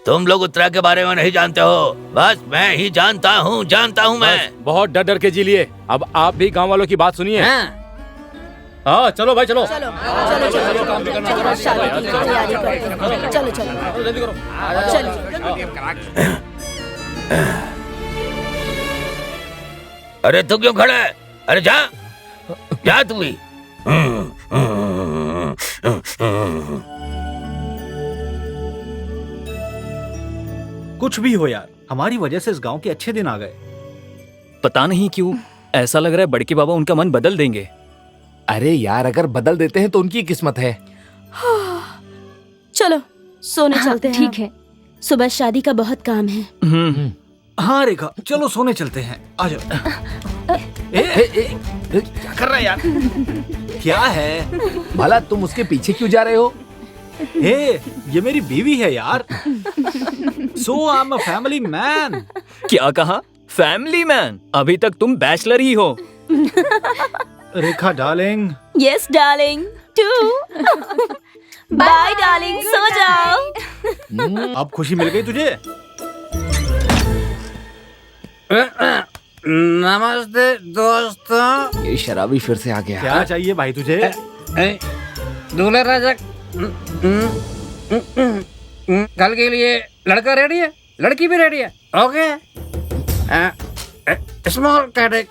तुम लोग उत्तरा के बारे में नहीं जानते हो, बस मैं ही जानता हूँ मैं। बहुत डर डर के जी लिए, अब आप भी गांव वालों की बात सुनिए। हाँ चलो भाई, चलो चलो चलो चलो काम करना, चलो शादी की तैयारी करते हैं। चलो चलो जल्दी करो। चलो। अरे तू क्यों खड़ा है? अरे जा जा तू भी। कुछ भी हो यार, हमारी वजह से इस गांव के अच्छे दिन आ गए। पता नहीं क्यों ऐसा लग रहा है बड़के बाबा उनका मन बदल देंगे। अरे यार, अगर बदल देते हैं तो उनकी किस्मत है। चलो सोने चलते हैं। ठीक है। सुबह शादी का बहुत काम है। हाँ रेखा, चलो सोने चलते हैं। आ जाओ। क्या कर रहा है यार? क्या है? भला तुम उसके पीछे क्यों जा रहे हो? ये मेरी बीवी है यार। So I am a family man. क्या कहा? Family man? अभी तक तुम बैचलर ही हो। Rekha darling. Yes darling, too. Bye darling, सो जाओ। अब खुशी मिल गई तुझे? नमस्ते दोस्तों। ये शराबी फिर से आ गया। क्या चाहिए भाई तुझे? दूल्हे राजा, कल के लिए लड़का रेडी है, लड़की भी रेडी है। ओके, स्मॉल कैटेक।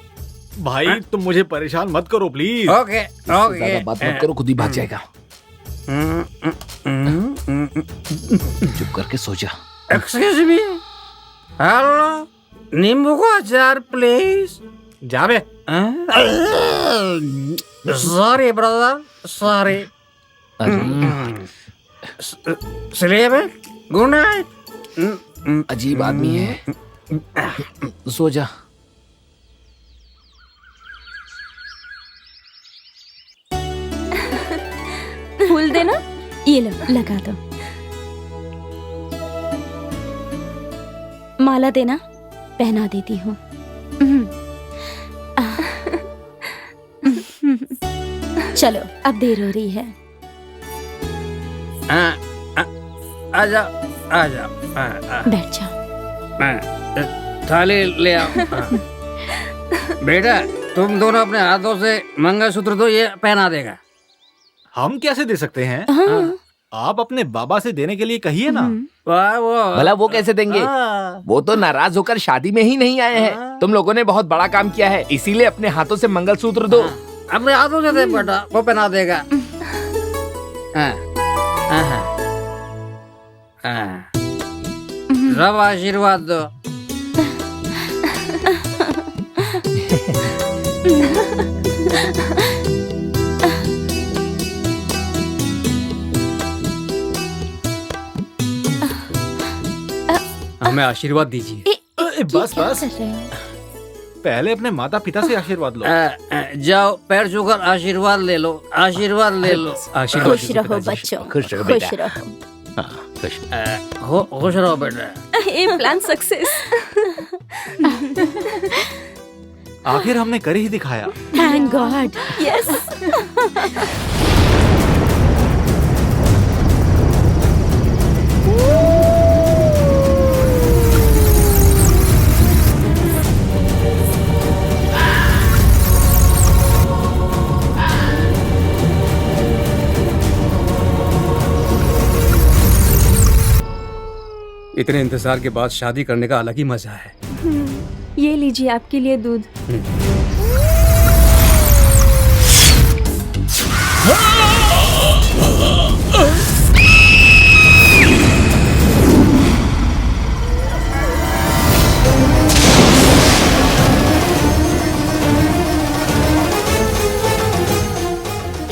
भाई तुम मुझे परेशान मत करो प्लीज। ओके ओके, ज्यादा बात मत करो, खुद ही भाग जाएगा। चुप करके सो जा। एक्सक्यूज मी, हेलो, नींबू का अचार प्लीज। जावे। Sorry brother, sorry. Sleep, good night. अजीब आदमी है। सो जा। फूल देना, ये लो लगा दो। माला देना, पहना देती हूँ। चलो अब देर हो रही है। आजा आजा, बैठ जाओ। थाली ले आओ। बेटा तुम दोनों अपने हाथों से मंगलसूत्र दो, ये पहना देगा। हम कैसे दे सकते हैं? आप अपने बाबा से देने के लिए कहिए ना। भला वो कैसे देंगे? वो तो नाराज होकर शादी में ही नहीं आए हैं। तुम लोगों ने बहुत बड़ा काम किया है, इसीलिए अपने हाथों से मंगलसूत्र दो। अपने हाथों से दे बेटा, वो पहना देगा। सब आशीर्वाद दो। हमें आशीर्वाद दीजिए। बस बस, पहले अपने माता पिता से आशीर्वाद लो। जाओ पैर छूकर आशीर्वाद ले लो, आशीर्वाद ले लो। आशीर्वाद खुश रहो बच्चों, खुश रहो खुश बेटा। रहो। खुश रहो बेटा। ये प्लान सक्सेस। आखिर हमने कर ही दिखाया। Thank God. यस। इतने इंतजार के बाद शादी करने का अलग ही मजा है। ये लीजिए आपके लिए दूध।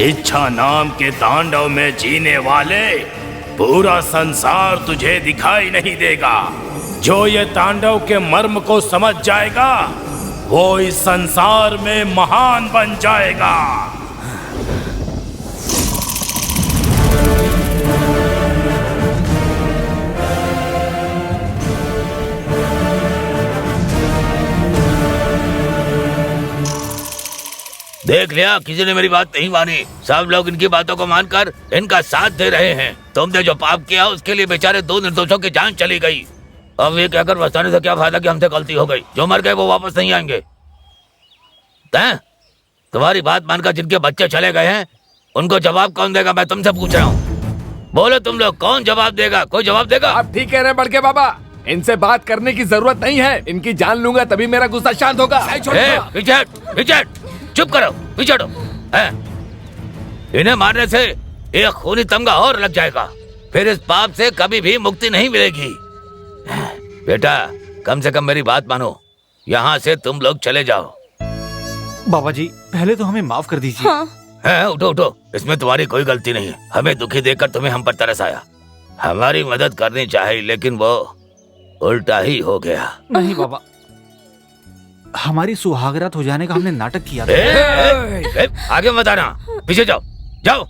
इच्छा नाम के तांडव में जीने वाले पूरा संसार तुझे दिखाई नहीं देगा। जो ये तांडव के मर्म को समझ जाएगा वो इस संसार में महान बन जाएगा। देख लिया, किसी ने मेरी बात नहीं मानी। सब लोग इनकी बातों को मानकर इनका साथ दे रहे हैं। तुमने जो पाप किया उसके लिए बेचारे 2 निर्दोषों की जान चली गई। अब ये कहकर बचाने से क्या फायदा कि हमसे गलती हो गई। जो मर गए वो वापस नहीं आएंगे। तुम्हारी बात मानकर जिनके बच्चे चले गए हैं उनको जवाब कौन देगा, मैं तुमसे पूछ रहा हूँ। बोलो तुम लोग, कौन जवाब देगा? कोई जवाब देगा? आप ठीक कह रहे हैं बड़के बाबा, इनसे बात करने की जरूरत नहीं है। इनकी जान लूंगा तभी मेरा गुस्सा शांत होगा। पीछे चुप करो, पीछे हटो। इन्हें मारने से एक खूनी तमगा और लग जाएगा, फिर इस पाप से कभी भी मुक्ति नहीं मिलेगी। बेटा कम से कम मेरी बात मानो, यहाँ से तुम लोग चले जाओ। बाबा जी पहले तो हमें माफ कर दीजिए। हाँ। उठो उठो, इसमें तुम्हारी कोई गलती नहीं है। हमें दुखी देखकर तुम्हें हम पर तरस आया। हमारी मदद करनी चाहिए लेकिन वो उल्टा ही हो गया। नहीं बाबा, हमारी सुहागरात हो जाने का हमने नाटक किया था। आगे मत आना, पीछे जाओ जाओ।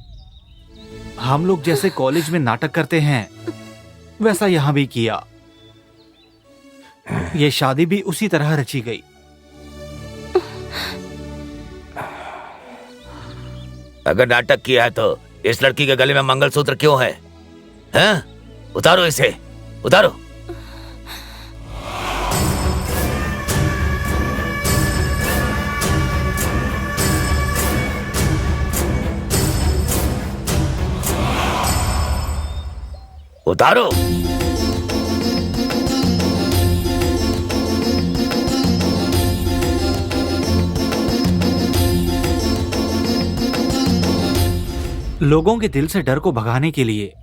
हम लोग जैसे कॉलेज में नाटक करते हैं वैसा यहाँ भी किया। ये शादी भी उसी तरह रची गई। अगर नाटक किया है तो इस लड़की के गले में मंगलसूत्र क्यों है? हैं? उतारो इसे, उतारो। उतारो। लोगों के दिल से डर को भगाने के लिए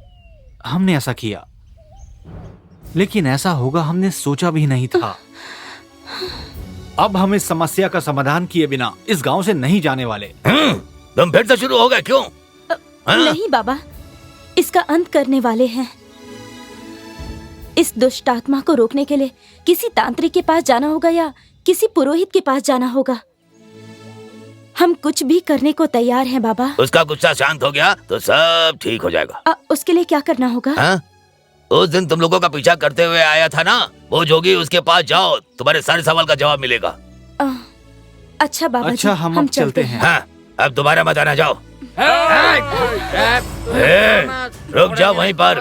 हमने ऐसा किया, लेकिन ऐसा होगा हमने सोचा भी नहीं था। अब हम इस समस्या का समाधान किए बिना इस गांव से नहीं जाने वाले। तुम फिर से शुरू हो गए क्यों? नहीं बाबा, इसका अंत करने वाले हैं। इस दुष्ट आत्मा को रोकने के लिए किसी तांत्रिक के पास जाना होगा या किसी पुरोहित के पास जाना होगा। हम कुछ भी करने को तैयार हैं बाबा। उसका गुस्सा शांत हो गया तो सब ठीक हो जाएगा। उसके लिए क्या करना होगा? उस दिन तुम लोगों का पीछा करते हुए आया था ना वो जोगी, उसके पास जाओ, तुम्हारे सारे सवाल का जवाब मिलेगा। अच्छा बाबा अच्छा, जी, हम चलते हैं। हाँ, अब दोबारा मत आना, जाओ। रुक जाओ वहीं पर,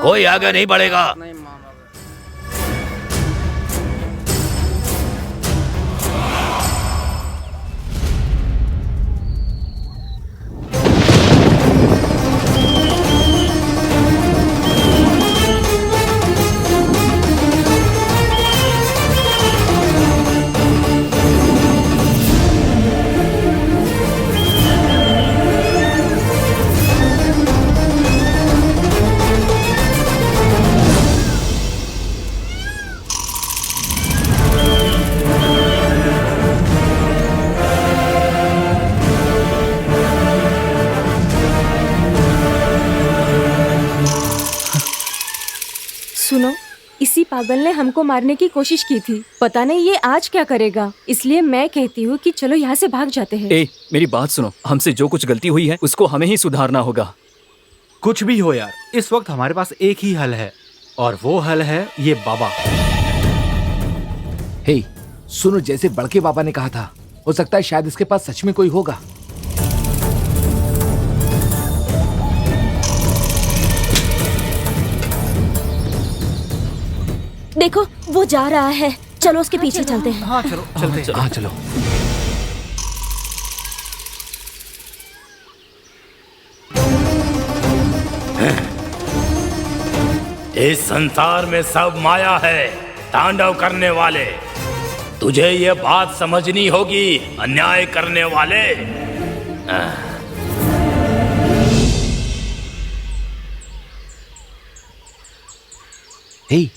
कोई आगे नहीं बढ़ेगा। पागल ने हमको मारने की कोशिश की थी। पता नहीं ये आज क्या करेगा, इसलिए मैं कहती हूँ कि चलो यहाँ से भाग जाते हैं। ए, मेरी बात सुनो, हमसे जो कुछ गलती हुई है उसको हमें ही सुधारना होगा। कुछ भी हो यार, इस वक्त हमारे पास एक ही हल है और वो हल है ये बाबा। हे, सुनो, जैसे बड़के बाबा ने कहा था, हो सकता है शायद इसके पास सच में कोई होगा। देखो वो जा रहा है, चलो उसके पीछे चलते हैं। हाँ चलो, चलते हैं। हाँ चलो। इस संसार में सब माया है, तांडव करने वाले। तुझे ये बात समझनी होगी, अन्याय करने वाले। हे,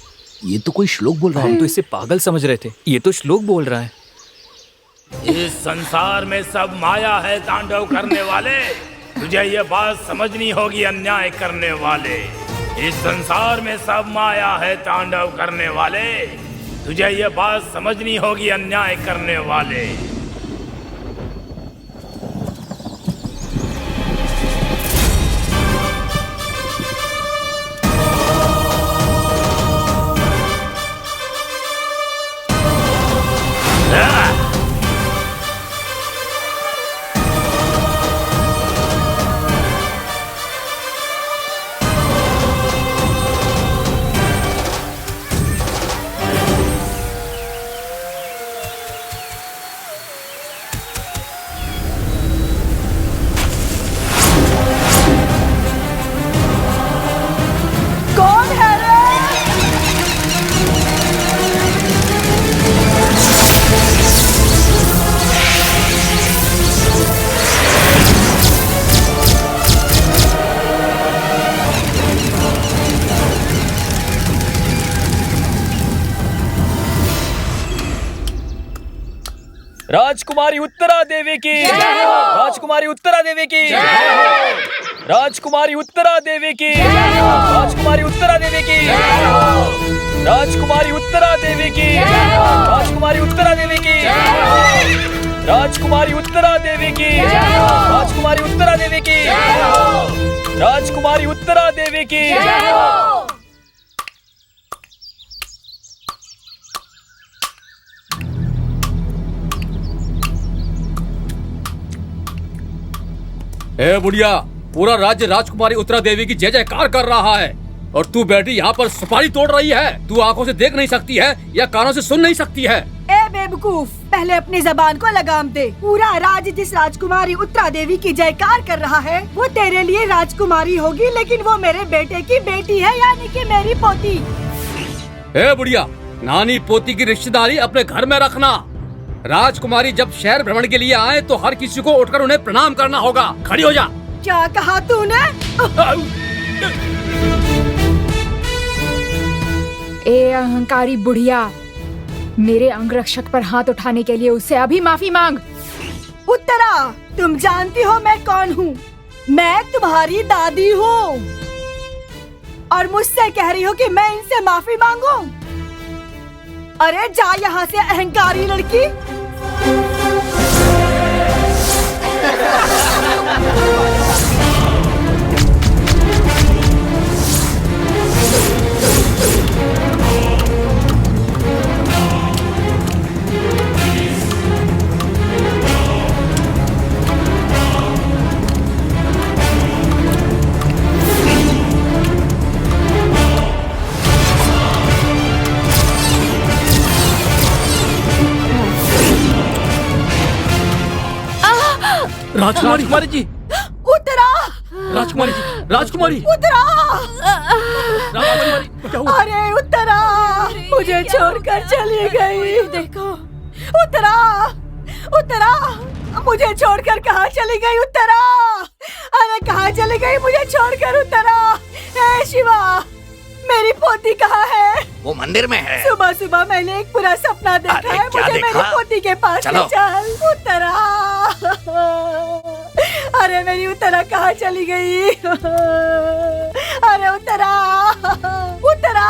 ये तो कोई श्लोक बोल रहा हम है। तो इसे पागल समझ रहे थे, ये तो श्लोक बोल रहा है। इस संसार में सब माया है, तांडव करने वाले। तुझे ये बात समझनी होगी, अन्याय करने वाले। इस संसार में सब माया है, तांडव करने वाले। तुझे ये बात समझनी होगी, अन्याय करने वाले। राजकुमारी उत्तरा देवी की, राजकुमारी उत्तरा देवी की, राजकुमारी उत्तरा देवी की, राजकुमारी उत्तरा देवी की, राजकुमारी उत्तरा देवी की, राजकुमारी उत्तरा देवी की, राजकुमारी उत्तरा देवी की, राजकुमारी उत्तरा देवी की, राजकुमारी उत्तरा देवी की। ए बुढ़िया, पूरा राज्य राजकुमारी उत्तरा देवी की जय जयकार कर रहा है और तू बैठी यहाँ पर सुपारी तोड़ रही है। तू आंखों से देख नहीं सकती है या कानों से सुन नहीं सकती है? ए बेवकूफ, पहले अपनी जबान को लगाम दे। पूरा राज्य जिस राजकुमारी उत्तरा देवी की जयकार कर रहा है वो तेरे लिए राजकुमारी होगी, लेकिन वो मेरे बेटे की बेटी है, यानी कि मेरी पोती। ए बुढ़िया, नानी पोती की रिश्तेदारी अपने घर में रखना। राजकुमारी जब शहर भ्रमण के लिए आए तो हर किसी को उठकर उन्हें प्रणाम करना होगा। खड़ी हो जा। क्या कहा तूने? ए अहंकारी बुढ़िया, मेरे अंगरक्षक पर हाथ उठाने के लिए उससे अभी माफी मांग। उत्तरा, तुम जानती हो मैं कौन हूँ? मैं तुम्हारी दादी हूँ और मुझसे कह रही हो कि मैं इनसे माफी मांगू? अरे जा यहाँ से अहंकारी लड़की। राजकुमारी जी, उत्तरा, राजकुमारी जी, राजकुमारी, उत्तरा, राजकुमारी, क्या हुआ? अरे उत्तरा, मुझे छोड़कर चली गई। देखो उत्तरा, उत्तरा, मुझे छोड़कर कहाँ चली गई उत्तरा? अरे कहाँ चली गई मुझे छोड़कर उत्तरा? हे शिवा, मेरी पोती कहाँ है? वो मंदिर में है। सुबह सुबह मैंने एक पूरा सपना देखा अरे है। क्या मुझे देखा? मेरी पोती के पास ले चल। उत्तरा, अरे मेरी उत्तरा कहाँ चली गई? अरे उत्तरा, उत्तरा,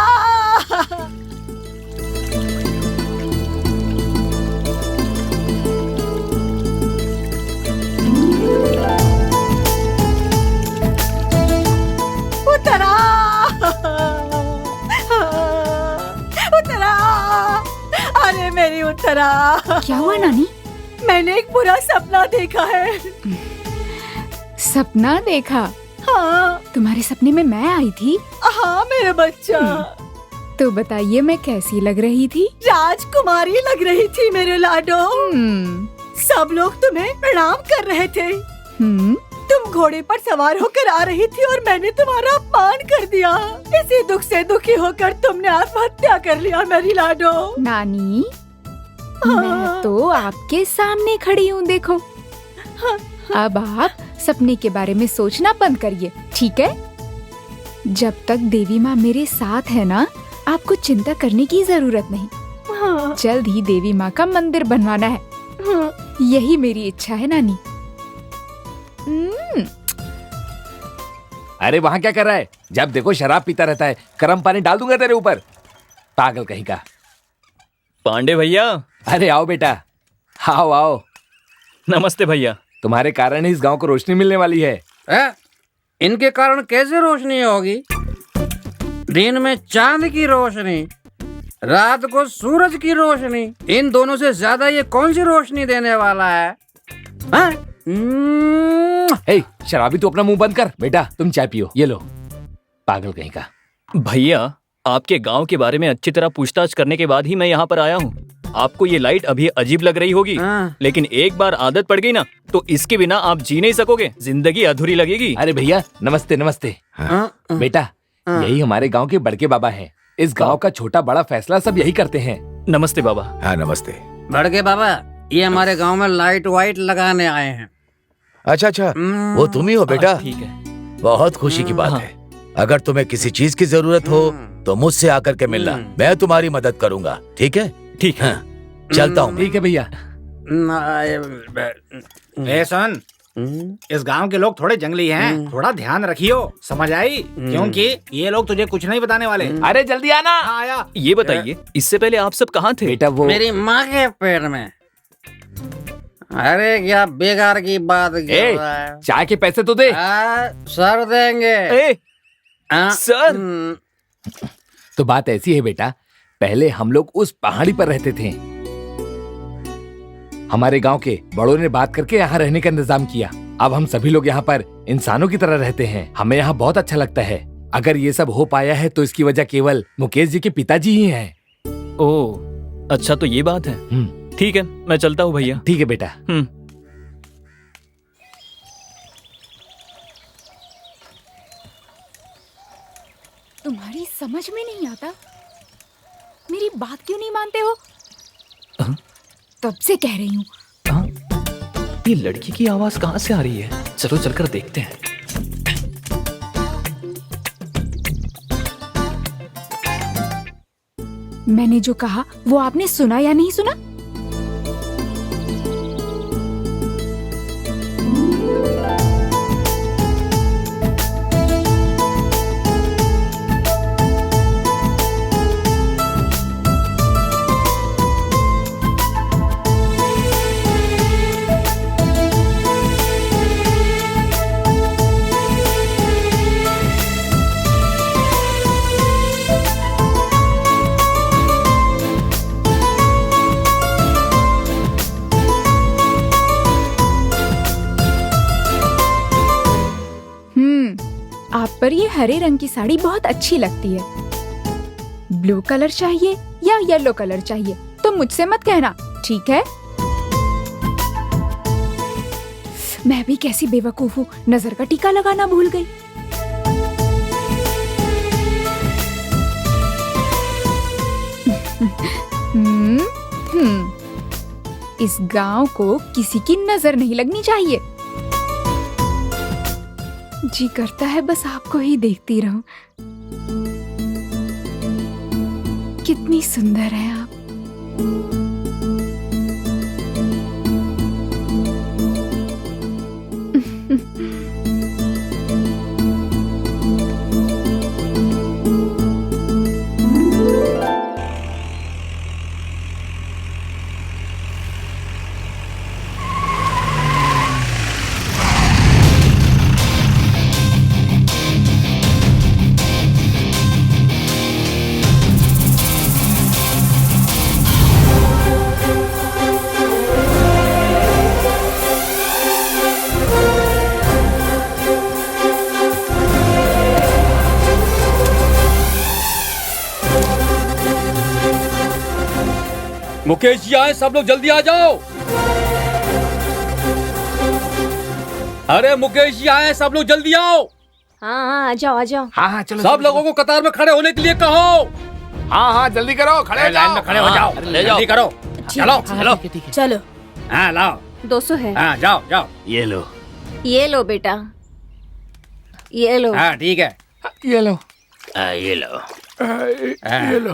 उत्तरा। क्या हुआ नानी? मैंने एक बुरा सपना देखा है। सपना देखा? हाँ। तुम्हारे सपने में मैं आई थी? हाँ मेरे बच्चा। तो बताइए मैं कैसी लग रही थी? राजकुमारी लग रही थी मेरे लाडो। सब लोग तुम्हें प्रणाम कर रहे थे। तुम घोड़े पर सवार होकर आ रही थी और मैंने तुम्हारा अपमान कर दिया। इसी दुख से दुखी होकर तुमने आत्महत्या कर लिया मेरी लाडो। नानी, मैं तो आपके सामने खड़ी हूँ, देखो। अब आप सपने के बारे में सोचना बंद करिए, ठीक है? जब तक देवी माँ मेरे साथ है ना, आपको चिंता करने की जरूरत नहीं। जल्द ही देवी माँ का मंदिर बनवाना है। यही मेरी इच्छा है नानी। अरे वहाँ क्या कर रहा है? जब देखो शराब पीता रहता है। गर्म पानी डाल दूंगा तेरे ऊपर, पागल कहीं का। पांडे भैया। अरे आओ बेटा, आओ आओ। नमस्ते भैया। तुम्हारे कारण ही इस गांव को रोशनी मिलने वाली है। इनके कारण कैसे रोशनी होगी? दिन में चांद की रोशनी, रात को सूरज की रोशनी। इन दोनों से ज्यादा ये कौन सी रोशनी देने वाला है? शराबी तू अपना मुंह बंद कर। बेटा तुम चाय पियो, ये लो। पागल कहीं का। भैया, आपके गांव के बारे में अच्छी तरह पूछताछ करने के बाद ही मैं यहाँ पर आया हूँ। आपको ये लाइट अभी अजीब लग रही होगी, लेकिन एक बार आदत पड़ गई ना, तो इसके बिना आप जी नहीं सकोगे। जिंदगी अधूरी लगेगी। अरे भैया नमस्ते नमस्ते। बेटा यही हमारे गांव के बड़के बाबा हैं। इस गांव का छोटा बड़ा फैसला सब यही करते हैं। नमस्ते बाबा। हाँ नमस्ते। बड़के बाबा, ये हमारे गांव में लाइट वाइट लगाने आए हैं। अच्छा अच्छा, वो तुम ही हो बेटा? ठीक है। बहुत खुशी की बात है। अगर तुम्हें किसी चीज की जरूरत हो तो मुझसे आकर के मिलना, मैं तुम्हारी मदद करूंगा। ठीक है? ठीक है। चलता हूँ। ठीक है भैया। सुन, इस गांव के लोग थोड़े जंगली हैं, थोड़ा ध्यान रखियो, समझ आई? क्योंकि ये लोग तुझे कुछ नहीं बताने वाले। अरे जल्दी आना। आया। ये बताइए, इससे पहले आप सब कहाँ थे? बेटा वो मेरी माँ के पेट में। अरे क्या बेकार की बात कर रहा है? चाय के पैसे तो दे। सर देंगे। सर। तो बात ऐसी है बेटा, पहले हम लोग उस पहाड़ी पर रहते थे। हमारे गांव के बड़ों ने बात करके यहाँ रहने का इंतजाम किया। अब हम सभी लोग यहाँ पर इंसानों की तरह रहते हैं। हमें यहाँ बहुत अच्छा लगता है। अगर ये सब हो पाया है तो इसकी वजह केवल मुकेश जी के पिताजी ही हैं। ओह, अच्छा तो ये बात है। ठीक है, मैं चलता हूँ भैया। ठीक है बेटा। तुम्हारी समझ में नहीं आता? मेरी बात क्यों नहीं मानते हो? तब से कह रही हूँ। ये लड़की की आवाज कहाँ से आ रही है? चलो चलकर देखते हैं। मैंने जो कहा वो आपने सुना या नहीं सुना? आप पर ये हरे रंग की साड़ी बहुत अच्छी लगती है। ब्लू कलर चाहिए या येलो कलर चाहिए तो मुझसे मत कहना, ठीक है? मैं भी कैसी बेवकूफ हूँ, नजर का टीका लगाना भूल गई। इस गांव को किसी की नजर नहीं लगनी चाहिए। जी करता है बस आपको ही देखती रहूं। कितनी सुंदर है आप। मुकेश जी आए, सब लोग जल्दी आ जाओ। अरे मुकेश जी आए, सब लोग जल्दी आओ। हाँ आ जाओ आ जाओ। हाँ चलो सब लोगों को कतार में खड़े होने के लिए कहो। हाँ जल्दी करो, खड़े हो लाइन जाओ। में खड़े हो जाओ, जल्दी करो। चलो चलो। चलो हाँ लाओ। 200 है। हाँ जाओ जाओ। ये लो, ये लो बेटा, ये लो। हाँ ठीक है। ये लो, ये लो। ये लो।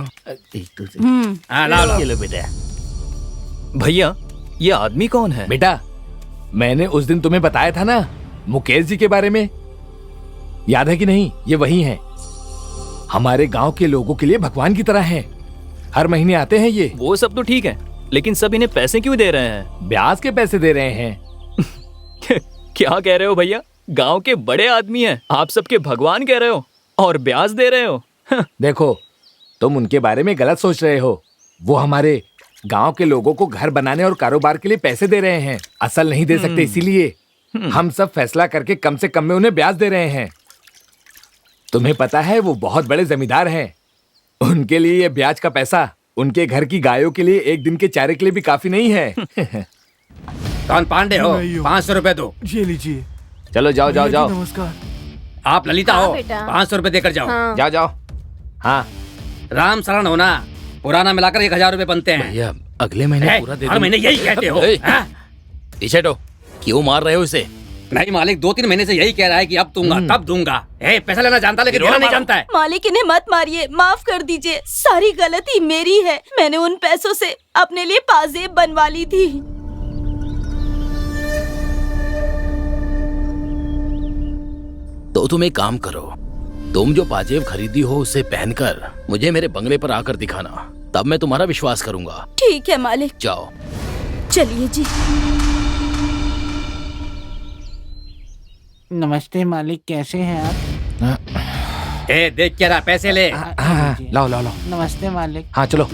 हाँ लाओ लाओ। ये लो बेटा। भैया ये आदमी कौन है? बेटा, मैंने उस दिन तुम्हें बताया था ना मुकेश जी के बारे में, याद है कि नहीं? ये वही हैं। हमारे गांव के लोगों के लिए भगवान की तरह हैं। हर महीने आते हैं ये। वो सब तो ठीक है, लेकिन सब इन्हें पैसे क्यों दे रहे हैं? ब्याज के पैसे दे रहे हैं। क्या कह रहे हो भैया? गांव के बड़े आदमी हैं, आप सबके भगवान कह रहे हो और ब्याज दे रहे हो? देखो, तुम उनके बारे में गलत सोच रहे हो। वो हमारे गांव के लोगों को घर बनाने और कारोबार के लिए पैसे दे रहे हैं। असल नहीं दे सकते, इसीलिए हम सब फैसला करके कम से कम में उन्हें ब्याज दे रहे हैं। तुम्हें पता है वो बहुत बड़े जमींदार हैं। उनके लिए ये ब्याज का पैसा उनके घर की गायों के लिए एक दिन के चारे के लिए भी काफी नहीं है। कौन पांडे हो? 500 रुपए दो। ये लीजिए। चलो जाओ जाओ जाओ। नमस्कार। आप ललिता हाँ हो, बेटा। 500 रुपए देकर जाओ। हाँ। जाओ जाओ। हाँ राम शरण हो ना, पुराना मिलाकर 1000 रुपए बनते हैं। भैया अगले महीने पूरा दे हर महीने यही कहते हो। हाँ? पीछे हटो, क्यों मार रहे हो इसे? नहीं मालिक, 2-3 महीने से यही कह रहा है कि अब दूंगा तब दूंगा। पैसा लेना जानता लेकिन देना नहीं जानता है। मालिक इन्हें मत मारिए, माफ कर दीजिए। सारी गलती मेरी है। मैंने उन पैसों से अपने लिए पाजेब बनवा ली थी। तो तुम एक काम करो, तुम जो पाजेब खरीदी हो उसे पहनकर मुझे मेरे बंगले पर आकर दिखाना, तब मैं तुम्हारा विश्वास करूंगा। ठीक है मालिक। जाओ। चलिए जी। नमस्ते मालिक, कैसे हैं आप? देख क्या रहा, पैसे ले। हाँ, लाओ लाओ लाओ। नमस्ते मालिक। हाँ चलो।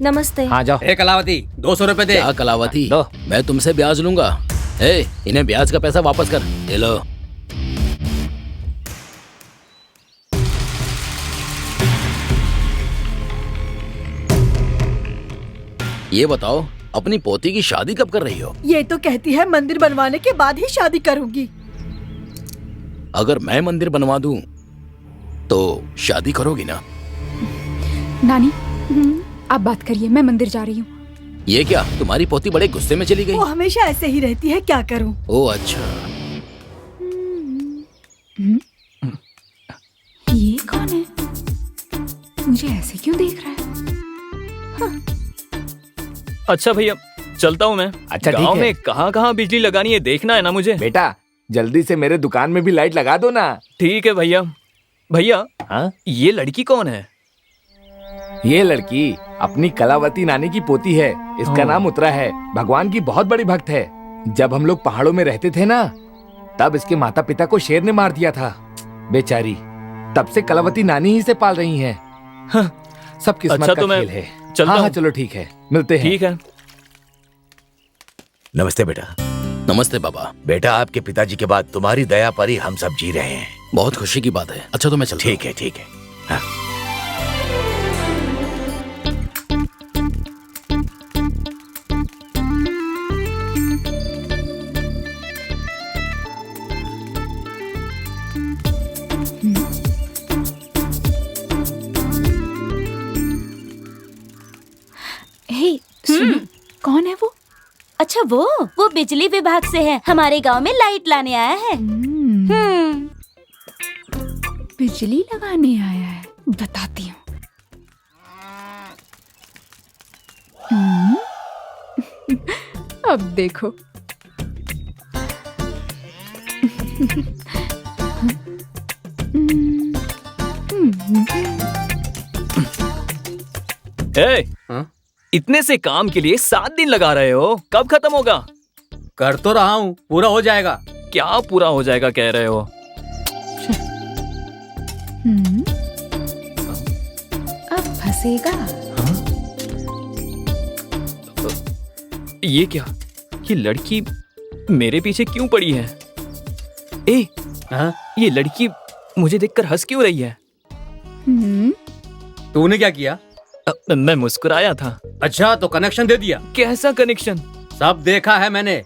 नमस्ते। हाँ जाओ। कलावती 200 रुपए दे। क्या कलावती? लो। मैं तुमसे ब्याज लूंगा। इन्हें ब्याज का पैसा वापस कर। ये लो। ये बताओ, अपनी पोती की शादी कब कर रही हो? ये तो कहती है मंदिर बनवाने के बाद ही शादी करूंगी। अगर मैं मंदिर बनवा दूं तो शादी करोगी ना? नानी, आप बात करिए, मैं मंदिर जा रही हूँ। ये क्या, तुम्हारी पोती बड़े गुस्से में चली गई? वो हमेशा ऐसे ही रहती है, क्या करूं? ओह अच्छा। ये कौन है? मुझे ऐसे क्यों देख रहा है? अच्छा भैया, चलता हूँ मैं। अच्छा, ठीक गांव है। में कहाँ कहाँ बिजली लगानी है देखना है ना मुझे। बेटा जल्दी से मेरे दुकान में भी लाइट लगा दो ना। ठीक है भैया। भैया हाँ? ये लड़की कौन है? ये लड़की अपनी कलावती नानी की पोती है। इसका नाम उत्तरा है। भगवान की बहुत बड़ी भक्त है। जब हम लोग पहाड़ों में रहते थे ना, तब इसके माता पिता को शेर ने मार दिया था। बेचारी, तब से कलावती नानी ही से पाल रही हैं। हाँ, सब किस्मत अच्छा, का तो मैं खेल है। चलता हाँ, हूँ। चलो ठीक है, मिलते हैं। ठीक है। नमस्ते बेटा। नमस्ते बाबा। बेटा, आपके पिताजी के बाद तुम्हारी दया पर ही हम सब जी रहे हैं। बहुत खुशी की बात है। अच्छा तो मैं चलता हूँ। ठीक है ठीक है। हाँ। हे, सुनो, कौन है वो? अच्छा वो बिजली विभाग से है। हमारे गांव में लाइट लाने आया है। बिजली लगाने आया है, बताती हूँ। अब देखो। हाँ? इतने से काम के लिए 7 दिन लगा रहे हो, कब खत्म होगा? कर तो रहा हूँ, पूरा हो जाएगा। क्या पूरा हो जाएगा कह रहे हो? अब फंसेगा। ये क्या, ये लड़की मेरे पीछे क्यों पड़ी है? हाँ? ये लड़की मुझे देखकर हंस क्यों रही है? तूने क्या किया? मैं मुस्कुराया था। अच्छा, तो कनेक्शन दे दिया? कैसा कनेक्शन? सब देखा है मैंने।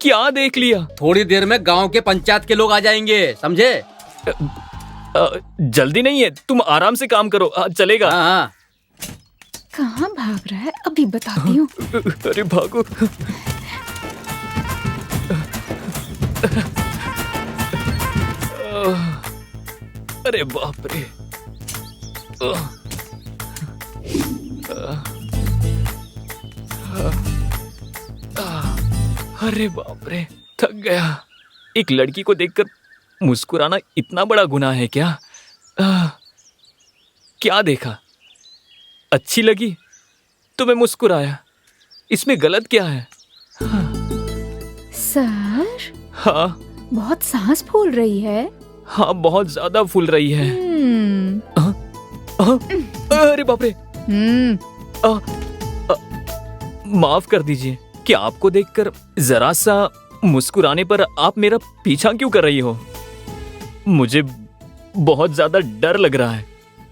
क्या देख लिया? थोड़ी देर में गांव के पंचायत के लोग आ जाएंगे, समझे? जल्दी नहीं है, तुम आराम से काम करो। चलेगा? हाँ। कहाँ भाग रहा है, अभी बताती हूँ। अरे भागो। अरे बाप रे। अरे बाप रे, थक गया। एक लड़की को देखकर मुस्कुराना इतना बड़ा गुनाह है क्या? क्या देखा? अच्छी लगी तो मैं मुस्कुराया। इसमें गलत क्या है? सर, हाँ बहुत सांस फूल रही है। हाँ, बहुत ज्यादा फूल रही है। अरे बाप रे। माफ कर दीजिए, क्या आपको देखकर जरा सा मुस्कुराने पर आप मेरा पीछा क्यों कर रही हो? मुझे बहुत ज्यादा डर लग रहा है।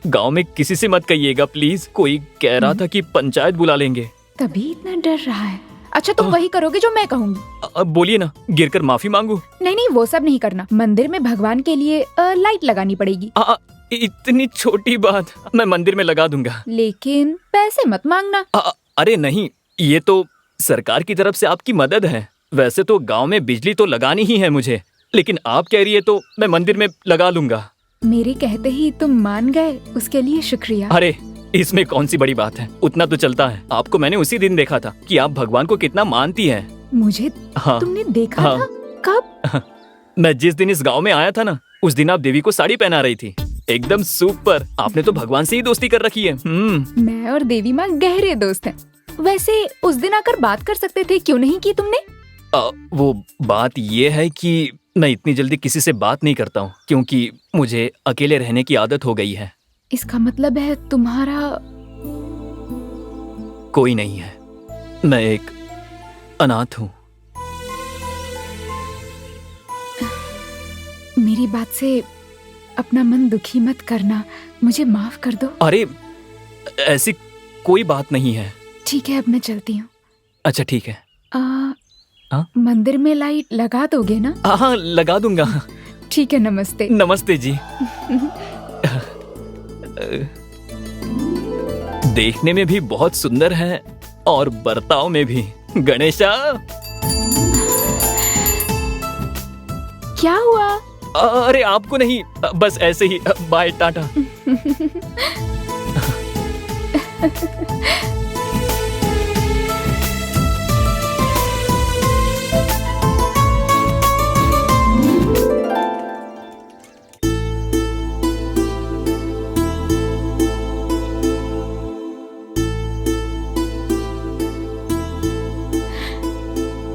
गांव में किसी से मत कहिएगा प्लीज। कोई कह रहा था कि पंचायत बुला लेंगे। तभी इतना डर रहा है। अच्छा, तुम वही करोगे जो मैं कहूंगी। बोलिए ना, गिरकर माफी मांगू? नहीं, वो सब नहीं करना। मंदिर में भगवान के लिए लाइट लगानी पड़ेगी। इतनी छोटी बात मैं मंदिर में लगा दूंगा। लेकिन पैसे मत मांगना। अरे नहीं, ये तो सरकार की तरफ से आपकी मदद है। वैसे तो गांव में बिजली तो लगानी ही है मुझे, लेकिन आप कह रही है तो मैं मंदिर में लगा लूंगा। मेरे कहते ही तुम मान गए, उसके लिए शुक्रिया। अरे इसमें कौन सी बड़ी बात है, उतना तो चलता है। आपको मैंने उसी दिन देखा था कि आप भगवान को कितना मानती हैं। मुझे तुमने देखा था? कब? मैं जिस दिन इस गांव में आया था ना, उस दिन आप देवी को साड़ी पहना रही थी। एकदम सुपर। आपने तो भगवान से ही दोस्ती कर रखी है। मैं और देवी माँ गहरे दोस्त हैं। वैसे उस दिन आकर बात कर सकते थे, क्यों नहीं की तुमने? वो बात ये है कि मैं इतनी जल्दी किसी से बात नहीं करता हूँ, क्योंकि मुझे अकेले रहने की आदत हो गई है। इसका मतलब है तुम्हारा कोई नहीं है। मैं एक अनाथ हूँ। मेरी बात से अपना मन दुखी मत करना, मुझे माफ कर दो। अरे ऐसी कोई बात नहीं है। ठीक है, अब मैं चलती हूँ। अच्छा ठीक है। मंदिर में लाइट लगा दोगे ना? हाँ, लगा दूंगा। ठीक है, नमस्ते। नमस्ते जी। देखने में भी बहुत सुंदर है और बर्ताव में भी। गणेशा। क्या हुआ? अरे आपको नहीं, बस ऐसे ही। बाय, टाटा।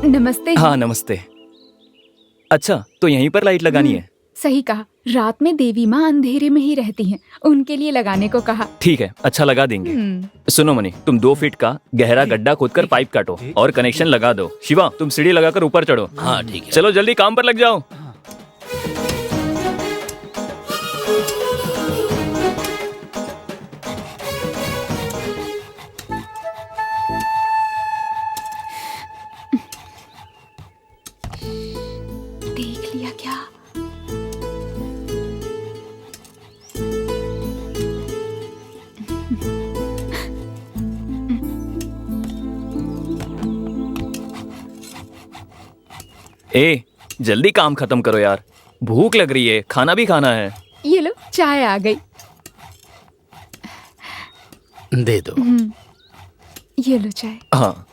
नमस्ते। हाँ नमस्ते। अच्छा, तो यहीं पर लाइट लगानी है? सही कहा। रात में देवी माँ अंधेरे में ही रहती हैं, उनके लिए लगाने को कहा। ठीक है, अच्छा लगा देंगे। सुनो मनी, तुम 2 फीट का गहरा गड्ढा खोदकर पाइप काटो और कनेक्शन लगा दो। शिवा, तुम सीढ़ी लगाकर ऊपर चढ़ो। हाँ ठीक है। चलो जल्दी काम पर लग जाओ। देख लिया क्या? ए, जल्दी काम खत्म करो यार, भूख लग रही है, खाना भी खाना है। ये लो, चाय आ गई। दे दो। ये लो चाय। हाँ,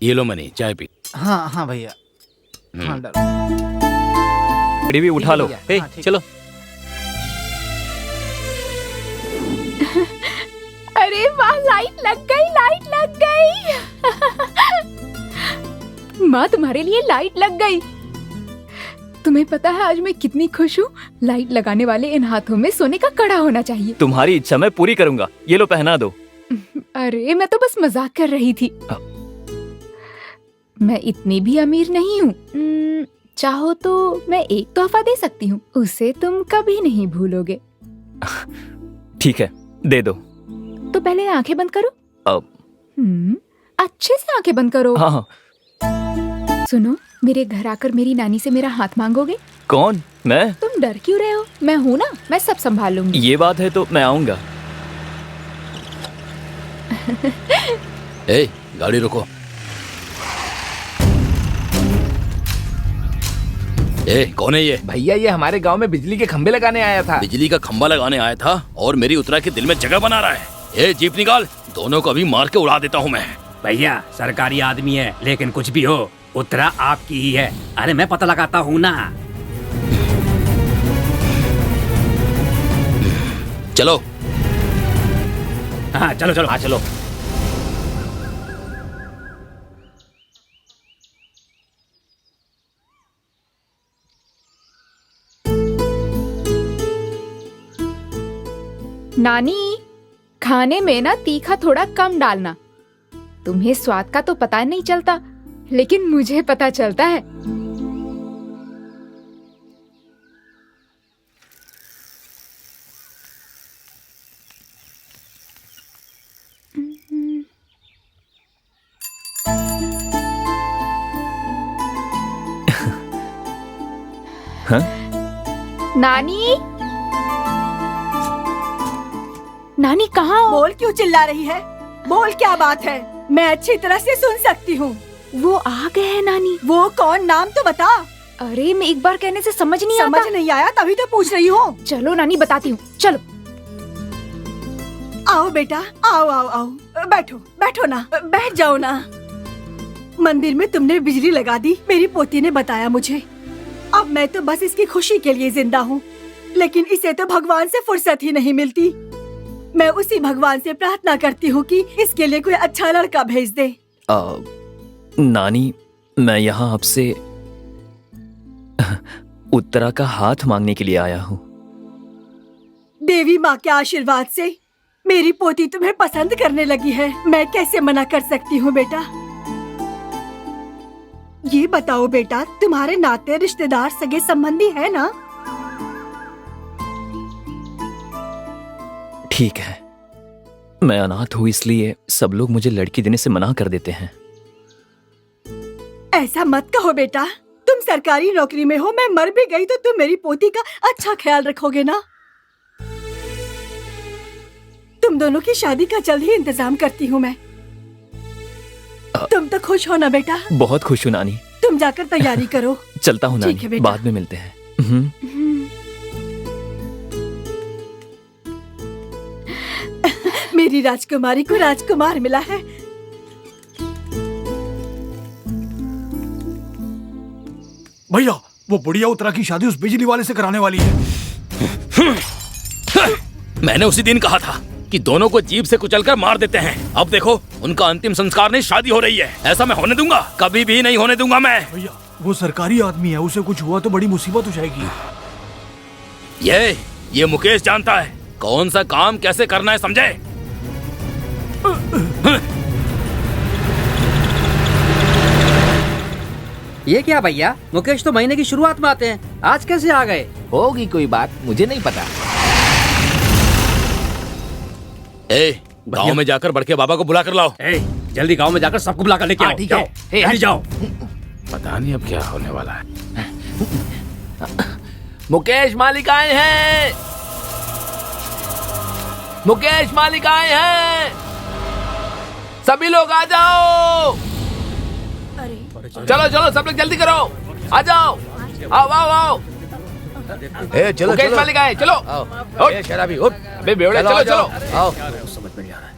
ये लो मनी, चाय पी। हाँ हाँ भैया। हाँ डालो। भी उठा लो। ठीक है भैया। चलो। अरे वाह, लाइट लग गई, लाइट लग गई। माँ, तुम्हारे लिए लाइट लग गई। तुम्हें पता है आज मैं कितनी खुश हूँ? लाइट लगाने वाले इन हाथों में सोने का कड़ा होना चाहिए। तुम्हारी इच्छा मैं पूरी करूंगा। ये लो, पहना दो। अरे मैं तो बस मजाक कर रही थी। मैं इतनी भी अमीर नहीं हूँ। चाहो तो मैं एक तोहफा दे सकती हूँ, उसे तुम कभी नहीं भूलोगे। ठीक है, दे दो। तो पहले आंखें बंद करो। अब अच्छे से आंखें बंद करो। हाँ। सुनो, मेरे घर आकर मेरी नानी से मेरा हाथ मांगोगे? कौन? मैं? तुम डर क्यों रहे हो? मैं हूँ ना, मैं सब संभाल लूंगी। ये बात है तो मैं आऊंगा। ए, गाड़ी रोको। ए, कौन है ये? भैया ये हमारे गांव में बिजली के खंभे लगाने आया था। बिजली का खंभा लगाने आया था और मेरी उत्तरा के दिल में जगह बना रहा है। ए, जीप निकाल, दोनों को अभी मार के उड़ा देता हूँ मैं। भैया सरकारी आदमी है, लेकिन कुछ भी हो उत्तरा आपकी ही है। अरे मैं पता लगाता हूँ ना। चलो। हाँ चलो चलो। हाँ चलो। नानी, खाने में ना तीखा थोड़ा कम डालना। तुम्हें स्वाद का तो पता नहीं चलता, लेकिन मुझे पता चलता है। हाँ? नानी, नानी कहाँ हो? बोल क्यों चिल्ला रही है? बोल क्या बात है? मैं अच्छी तरह से सुन सकती हूँ। वो आ गए हैं नानी। वो कौन? नाम तो बता। अरे मैं एक बार कहने से समझ नहीं आता। समझ नहीं आया तभी तो पूछ रही हूँ। चलो नानी बताती हूँ, चलो। आओ बेटा, आओ आओ आओ, बैठो बैठो ना, बैठ जाओ ना। मंदिर में तुमने बिजली लगा दी, मेरी पोती ने बताया मुझे। अब मैं तो बस इसकी खुशी के लिए जिंदा हूँ, लेकिन इसे तो भगवान से फुर्सत ही नहीं मिलती। मैं उसी भगवान से प्रार्थना करती हूँ कि इसके लिए कोई अच्छा लड़का भेज दे। नानी, मैं यहाँ आपसे उत्तरा का हाथ मांगने के लिए आया हूँ। देवी माँ के आशीर्वाद से मेरी पोती तुम्हें पसंद करने लगी है। मैं कैसे मना कर सकती हूँ बेटा? ये बताओ बेटा, तुम्हारे नाते रिश्तेदार सगे संबंधी है ना? ठीक है, मैं अनाथ हूँ इसलिए सब लोग मुझे लड़की देने से मना कर देते हैं। ऐसा मत कहो बेटा, तुम सरकारी नौकरी में हो, मैं मर भी गई तो तुम मेरी पोती का अच्छा ख्याल रखोगे ना? तुम दोनों की शादी का जल्द ही इंतजाम करती हूँ मैं। तुम तो खुश हो ना बेटा? बहुत खुश हूँ नानी। तुम जाकर तैयारी करो। चलता हूँ ठीक है नानी, बेटा। बाद में मिलते हैं। मेरी राजकुमारी को राजकुमार मिला है। भैया वो बुढ़िया उत्तरा की शादी उस बिजली वाले से कराने वाली है। मैंने उसी दिन कहा था कि दोनों को जीप से कुचलकर मार देते हैं। अब देखो, उनका अंतिम संस्कार नहीं, शादी हो रही है। ऐसा मैं होने दूंगा? कभी भी नहीं होने दूंगा मैं। भैया वो सरकारी आदमी है, उसे कुछ हुआ तो बड़ी मुसीबत हो जाएगी। ये मुकेश जानता है कौन सा काम कैसे करना है, समझे? ये क्या भैया, मुकेश तो महीने की शुरुआत में आते हैं, आज कैसे आ गए? होगी कोई बात, मुझे नहीं पता। गांव में जाकर बड़के बाबा को बुला कर लाओ। जल्दी गांव में जाकर सबको बुला कर लेके आओ। ठीक है। जल्दी जाओ। पता नहीं अब क्या होने वाला है। मुकेश मालिक आए हैं। मुकेश मालिक आए हैं। सभी लोग आ जाओ। चलो चलो सब लोग जल्दी करो, आ जाओ। आओ आओ आओ। ए, चलो मुकेश चलो। मालिक आए, चलो। उठ। ए, शराबी उठ। बे बेवड़े, चलो चलो। आओ। समझ में नहीं आ रहा है।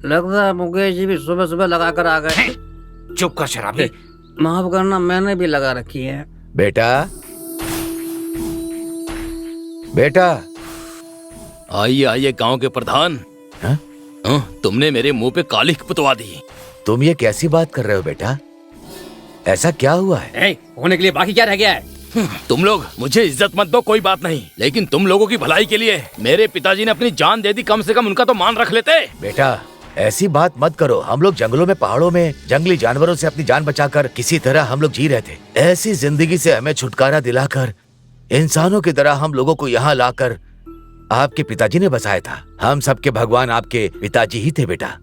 लगता है मुकेश जी भी सुबह सुबह लगा कर आ गए। चुप कर शराबी। माफ करना, मैंने भी लगा रखी है। बेटा बेटा। आइए आइए गांव के प्रधान। तुमने मेरे मुंह पे कालिख पुतवा दी। तुम ये कैसी बात कर रहे हो बेटा? ऐसा क्या हुआ है? होने के लिए बाकी क्या रह गया है? तुम लोग मुझे इज्जत मत दो, कोई बात नहीं, लेकिन तुम लोगों की भलाई के लिए मेरे पिताजी ने अपनी जान दे दी। कम से कम उनका तो मान रख लेते। बेटा ऐसी बात मत करो। हम लोग जंगलों में, पहाड़ों में जंगली जानवरों से अपनी जान बचाकर किसी तरह हम लोग जी रहे थे। ऐसी जिंदगी से हमें छुटकारा दिलाकर इंसानों की तरह हम लोगों को यहाँ लाकर आपके पिताजी ने बसाया था। हम सबके भगवान आपके पिताजी ही थे बेटा।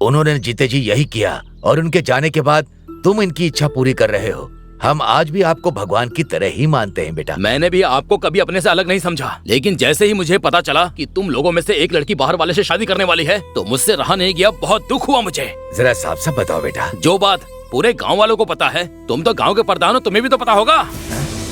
उन्होंने जीते जी यही किया और उनके जाने के बाद तुम इनकी इच्छा पूरी कर रहे हो। हम आज भी आपको भगवान की तरह ही मानते हैं बेटा। मैंने भी आपको कभी अपने से अलग नहीं समझा, लेकिन जैसे ही मुझे पता चला कि तुम लोगों में से एक लड़की बाहर वाले से शादी करने वाली है तो मुझसे रहा नहीं गया। बहुत दुख हुआ मुझे। जरा साफ साफ बताओ बेटा। जो बात पूरे गांव वालों को पता है, तुम तो गांव के प्रधान हो, तुम्हें भी तो पता होगा।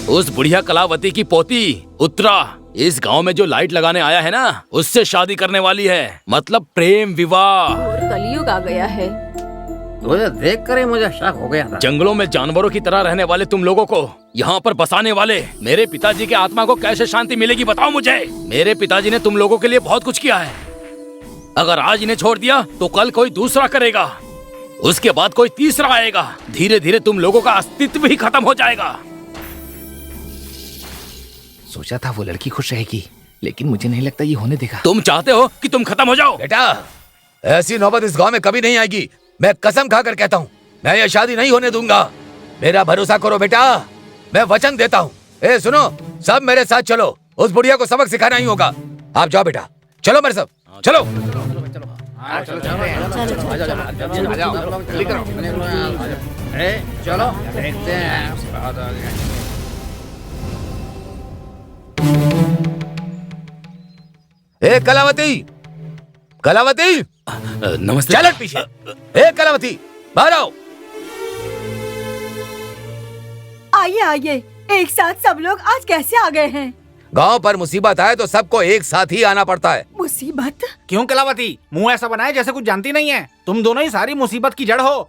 उस बुढ़िया कलावती की पोती उत्तरा इस गांव में जो लाइट लगाने आया है ना, उससे शादी करने वाली है। मतलब प्रेम विवाह। कलयुग आ गया है। मुझे देख कर ही मुझे शक हो गया था। जंगलों में जानवरों की तरह रहने वाले तुम लोगों को यहाँ पर बसाने वाले मेरे पिताजी के आत्मा को कैसे शांति मिलेगी बताओ मुझे। मेरे पिताजी ने तुम लोगों के लिए बहुत कुछ किया है। अगर आज इन्हें छोड़ दिया तो कल कोई दूसरा करेगा, उसके बाद कोई तीसरा आएगा। धीरे धीरे तुम लोगों का अस्तित्व ही खत्म हो जाएगा। सोचा था वो लड़की खुश रहेगी, लेकिन मुझे नहीं लगता ये होने देगा। तुम चाहते हो कि तुम खत्म हो जाओ? बेटा ऐसी नौबत इस गांव में कभी नहीं आएगी। मैं कसम खाकर कहता हूँ, मैं ये शादी नहीं होने दूंगा। मेरा भरोसा करो बेटा, मैं वचन देता हूँ। ए सुनो, सब मेरे साथ चलो। उस बुढ़िया को सबक सिखाना ही होगा। आप जाओ बेटा, चलो मेरे सब, चलो। चलो देखते हैं। ए कलावती, कलावती, नमस्ते। चल पीछे। ए कलावती, बाहर आओ। आइए आइए, एक साथ सब लोग आज कैसे आ गए हैं? गांव पर मुसीबत आए तो सबको एक साथ ही आना पड़ता है। मुसीबत? क्यों कलावती, मुंह ऐसा बनाए जैसे कुछ जानती नहीं है। तुम दोनों ही सारी मुसीबत की जड़ हो।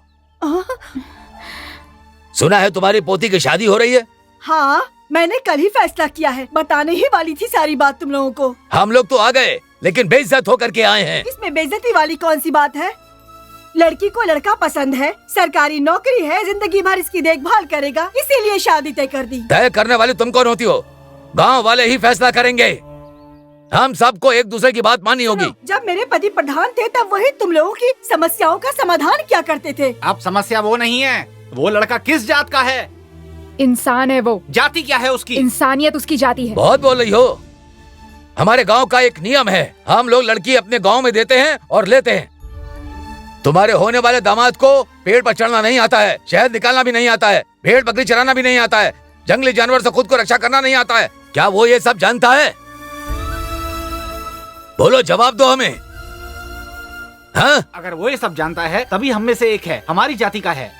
सुना है तुम्हारी पोती की शादी हो रही है? हाँ, मैंने कल ही फैसला किया है। बताने ही वाली थी सारी बात तुम लोगों को। हम लोग तो आ गए, लेकिन बेइज्जत होकर के आए हैं। इसमें बेइज्जती वाली कौन सी बात है? लड़की को लड़का पसंद है, सरकारी नौकरी है, जिंदगी भर इसकी देखभाल करेगा, इसीलिए शादी तय कर दी। तय करने वाले तुम कौन होती हो? गांव वाले ही फैसला करेंगे। हम सबको एक दूसरे की बात माननी होगी। जब मेरे पति प्रधान थे तब वही तुम लोगों की समस्याओं का समाधान किया करते थे। अब समस्या वो नहीं है, वो लड़का किस जात का है? इंसान है वो। जाति क्या है उसकी? इंसानियत उसकी जाति है। बहुत बोल रही हो। हमारे गांव का एक नियम है, हम लोग लड़की अपने गांव में देते हैं और लेते हैं। तुम्हारे होने वाले दामाद को पेड़ पर चढ़ना नहीं आता है, शहद निकालना भी नहीं आता है, भेड़ बकरी चराना भी नहीं आता है, जंगली जानवर से खुद को रक्षा करना नहीं आता है। क्या वो ये सब जानता है? बोलो, जवाब दो हमें। हाँ? अगर वो ये सब जानता है तभी हम में से एक है, हमारी जाति का है।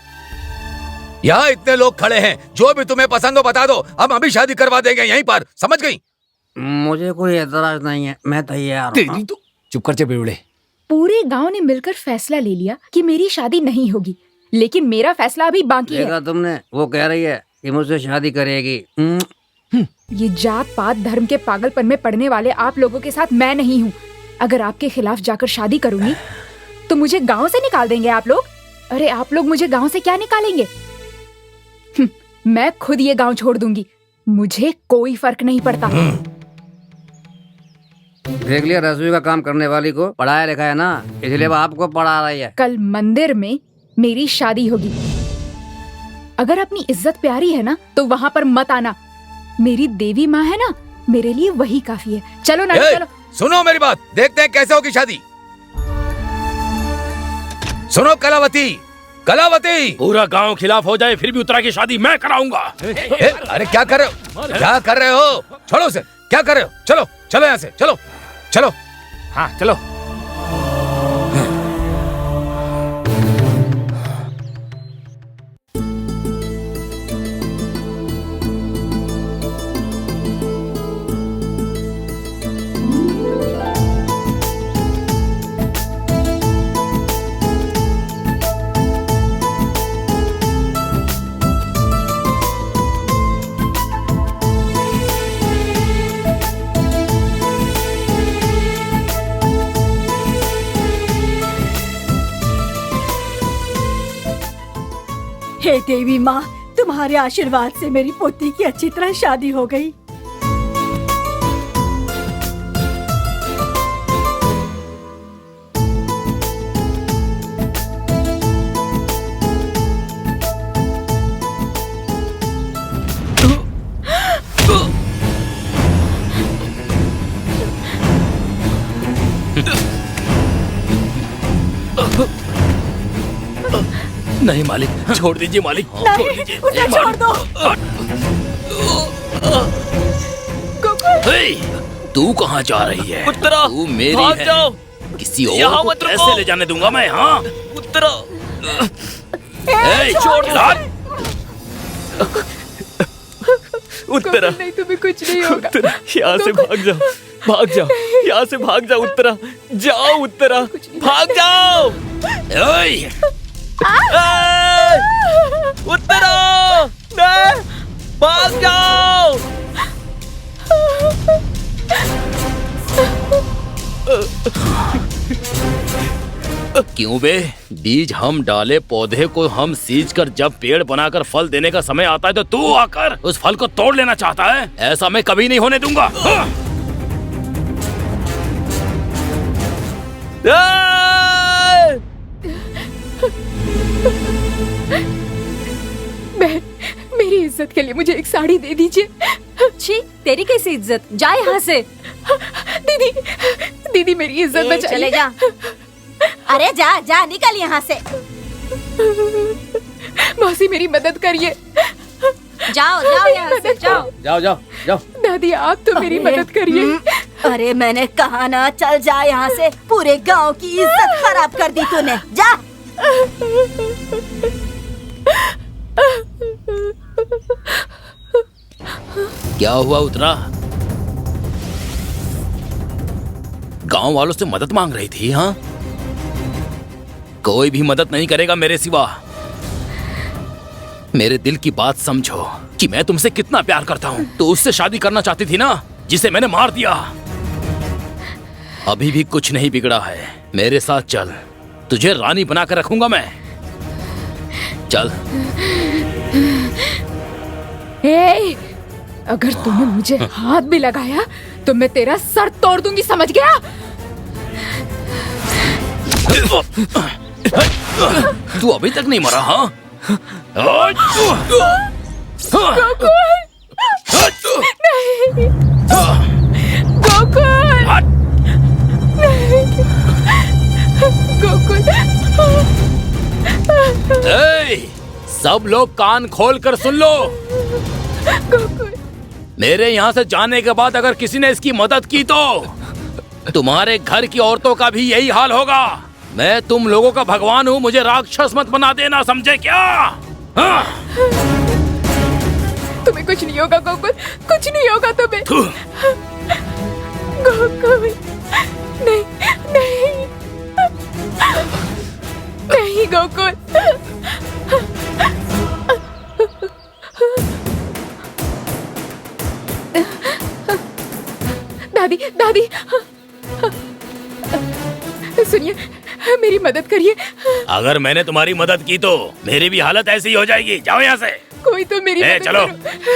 यहाँ इतने लोग खड़े हैं, जो भी तुम्हें पसंद हो बता दो, हम अभी शादी करवा देंगे यहीं पर। समझ गई? मुझे कोई एतराज नहीं है, मैं तैयार हूँ। तो चुप कर जा बेवड़े। पूरे गांव ने मिलकर फैसला ले लिया कि मेरी शादी नहीं होगी, लेकिन मेरा फैसला अभी बाकी है। देखा तुमने, वो कह रही है कि मुझसे शादी करेगी। ये जात पात धर्म के पागलपन में पड़ने वाले आप लोगों के साथ मैं नहीं हूँ। अगर आपके खिलाफ जाकर शादी करूंगी तो मुझे गांव से निकाल देंगे आप लोग। अरे आप लोग मुझे गांव से क्या निकालेंगे? मैं खुद ये गांव छोड़ दूंगी, मुझे कोई फर्क नहीं पड़ता। देख लिया, रसोई का काम करने वाली को पढ़ाया लिखा है ना, इसलिए वो आपको पढ़ा रही है। कल मंदिर में मेरी शादी होगी। अगर अपनी इज्जत प्यारी है ना तो वहाँ पर मत आना। मेरी देवी माँ है ना, मेरे लिए वही काफी है। चलो ना, चलो। सुनो मेरी बात, देखते हैं कैसे होगी शादी। सुनो कलावती, कलावती। पूरा गांव खिलाफ हो जाए फिर भी उत्तरा की शादी मैं कराऊंगा। अरे क्या कर रहे हो? क्या कर रहे हो? छोड़ो उसे, क्या कर रहे हो? चलो चलो यहाँ से, चलो चलो। हाँ चलो। हे देवी माँ, तुम्हारे आशीर्वाद से मेरी पोती की अच्छी तरह शादी हो गई। नहीं मालिक, छोड़ दीजिए मालिक, छोड़ नहीं, दीजिए उसे छोड़ दो। हे, तू कहाँ जा रही है? उत्तरा, तू मेरी भाग है। जाओ। किसी और यहाँ को मत रुको। कैसे ले जाने दूंगा मैं? हाँ, उत्तरा, छोड़ दो। उत्तरा, नहीं तुम्हें कुछ नहीं होगा। उत्तरा, यहाँ से भाग जाओ, भाग जाओ, यहाँ से भाग जाओ उत्तरा, जाओ उत्तरा, भाग जाओ। ए, उत्तरा, नहीं, भाग जाओ। क्यों बे? बीज हम डाले, पौधे को हम सींच कर जब पेड़ बनाकर फल देने का समय आता है तो तू आकर उस फल को तोड़ लेना चाहता है? ऐसा मैं कभी नहीं होने दूंगा। हाँ। बहन, मेरी इज्जत के लिए मुझे एक साड़ी दे दीजिए। छी, तेरी कैसी इज्जत? जा यहाँ से। दीदी, दीदी मेरी इज्जत बचाइए। चले जा। अरे जा जा, निकल यहाँ से। मौसी मेरी मदद करिए। जाओ जाओ यहाँ से, जाओ। जाओ जाओ जाओ। दादी आप तो मेरी मदद करिए। अरे मैंने कहा ना, चल जा यहाँ से। पूरे गांव की इज्जत खराब कर दी तूने। जा। क्या हुआ उत्तरा? गांव वालों से मदद मांग रही थी? हाँ, कोई भी मदद नहीं करेगा मेरे सिवा। मेरे दिल की बात समझो कि मैं तुमसे कितना प्यार करता हूँ। तो उससे शादी करना चाहती थी ना, जिसे मैंने मार दिया। अभी भी कुछ नहीं बिगड़ा है। मेरे साथ चल, तुझे रानी बनाकर रखूंगा मैं। चल। ए, अगर तूने मुझे हाथ भी लगाया तो मैं तेरा सर तोड़ दूंगी, समझ गया? तू अभी तक नहीं मरा? हाँ, नहीं, गोकुल, गोकुल। सब लोग कान खोल कर सुन लो। मेरे यहाँ से जाने के बाद अगर किसी ने इसकी मदद की तो तुम्हारे घर की औरतों का भी यही हाल होगा। मैं तुम लोगों का भगवान हूँ, मुझे राक्षस मत बना देना, समझे क्या? हाँ? तुम्हें कुछ नहीं होगा गोकुल, कुछ नहीं होगा तुम्हें। गोकुल, नहीं नहीं नहीं गोकुल। दादी, दादी, सुनिए, मेरी मदद करिए। अगर मैंने तुम्हारी मदद की तो मेरी भी हालत ऐसी ही हो जाएगी। जाओ यहाँ से। कोई तो मेरी मदद चलो, करो।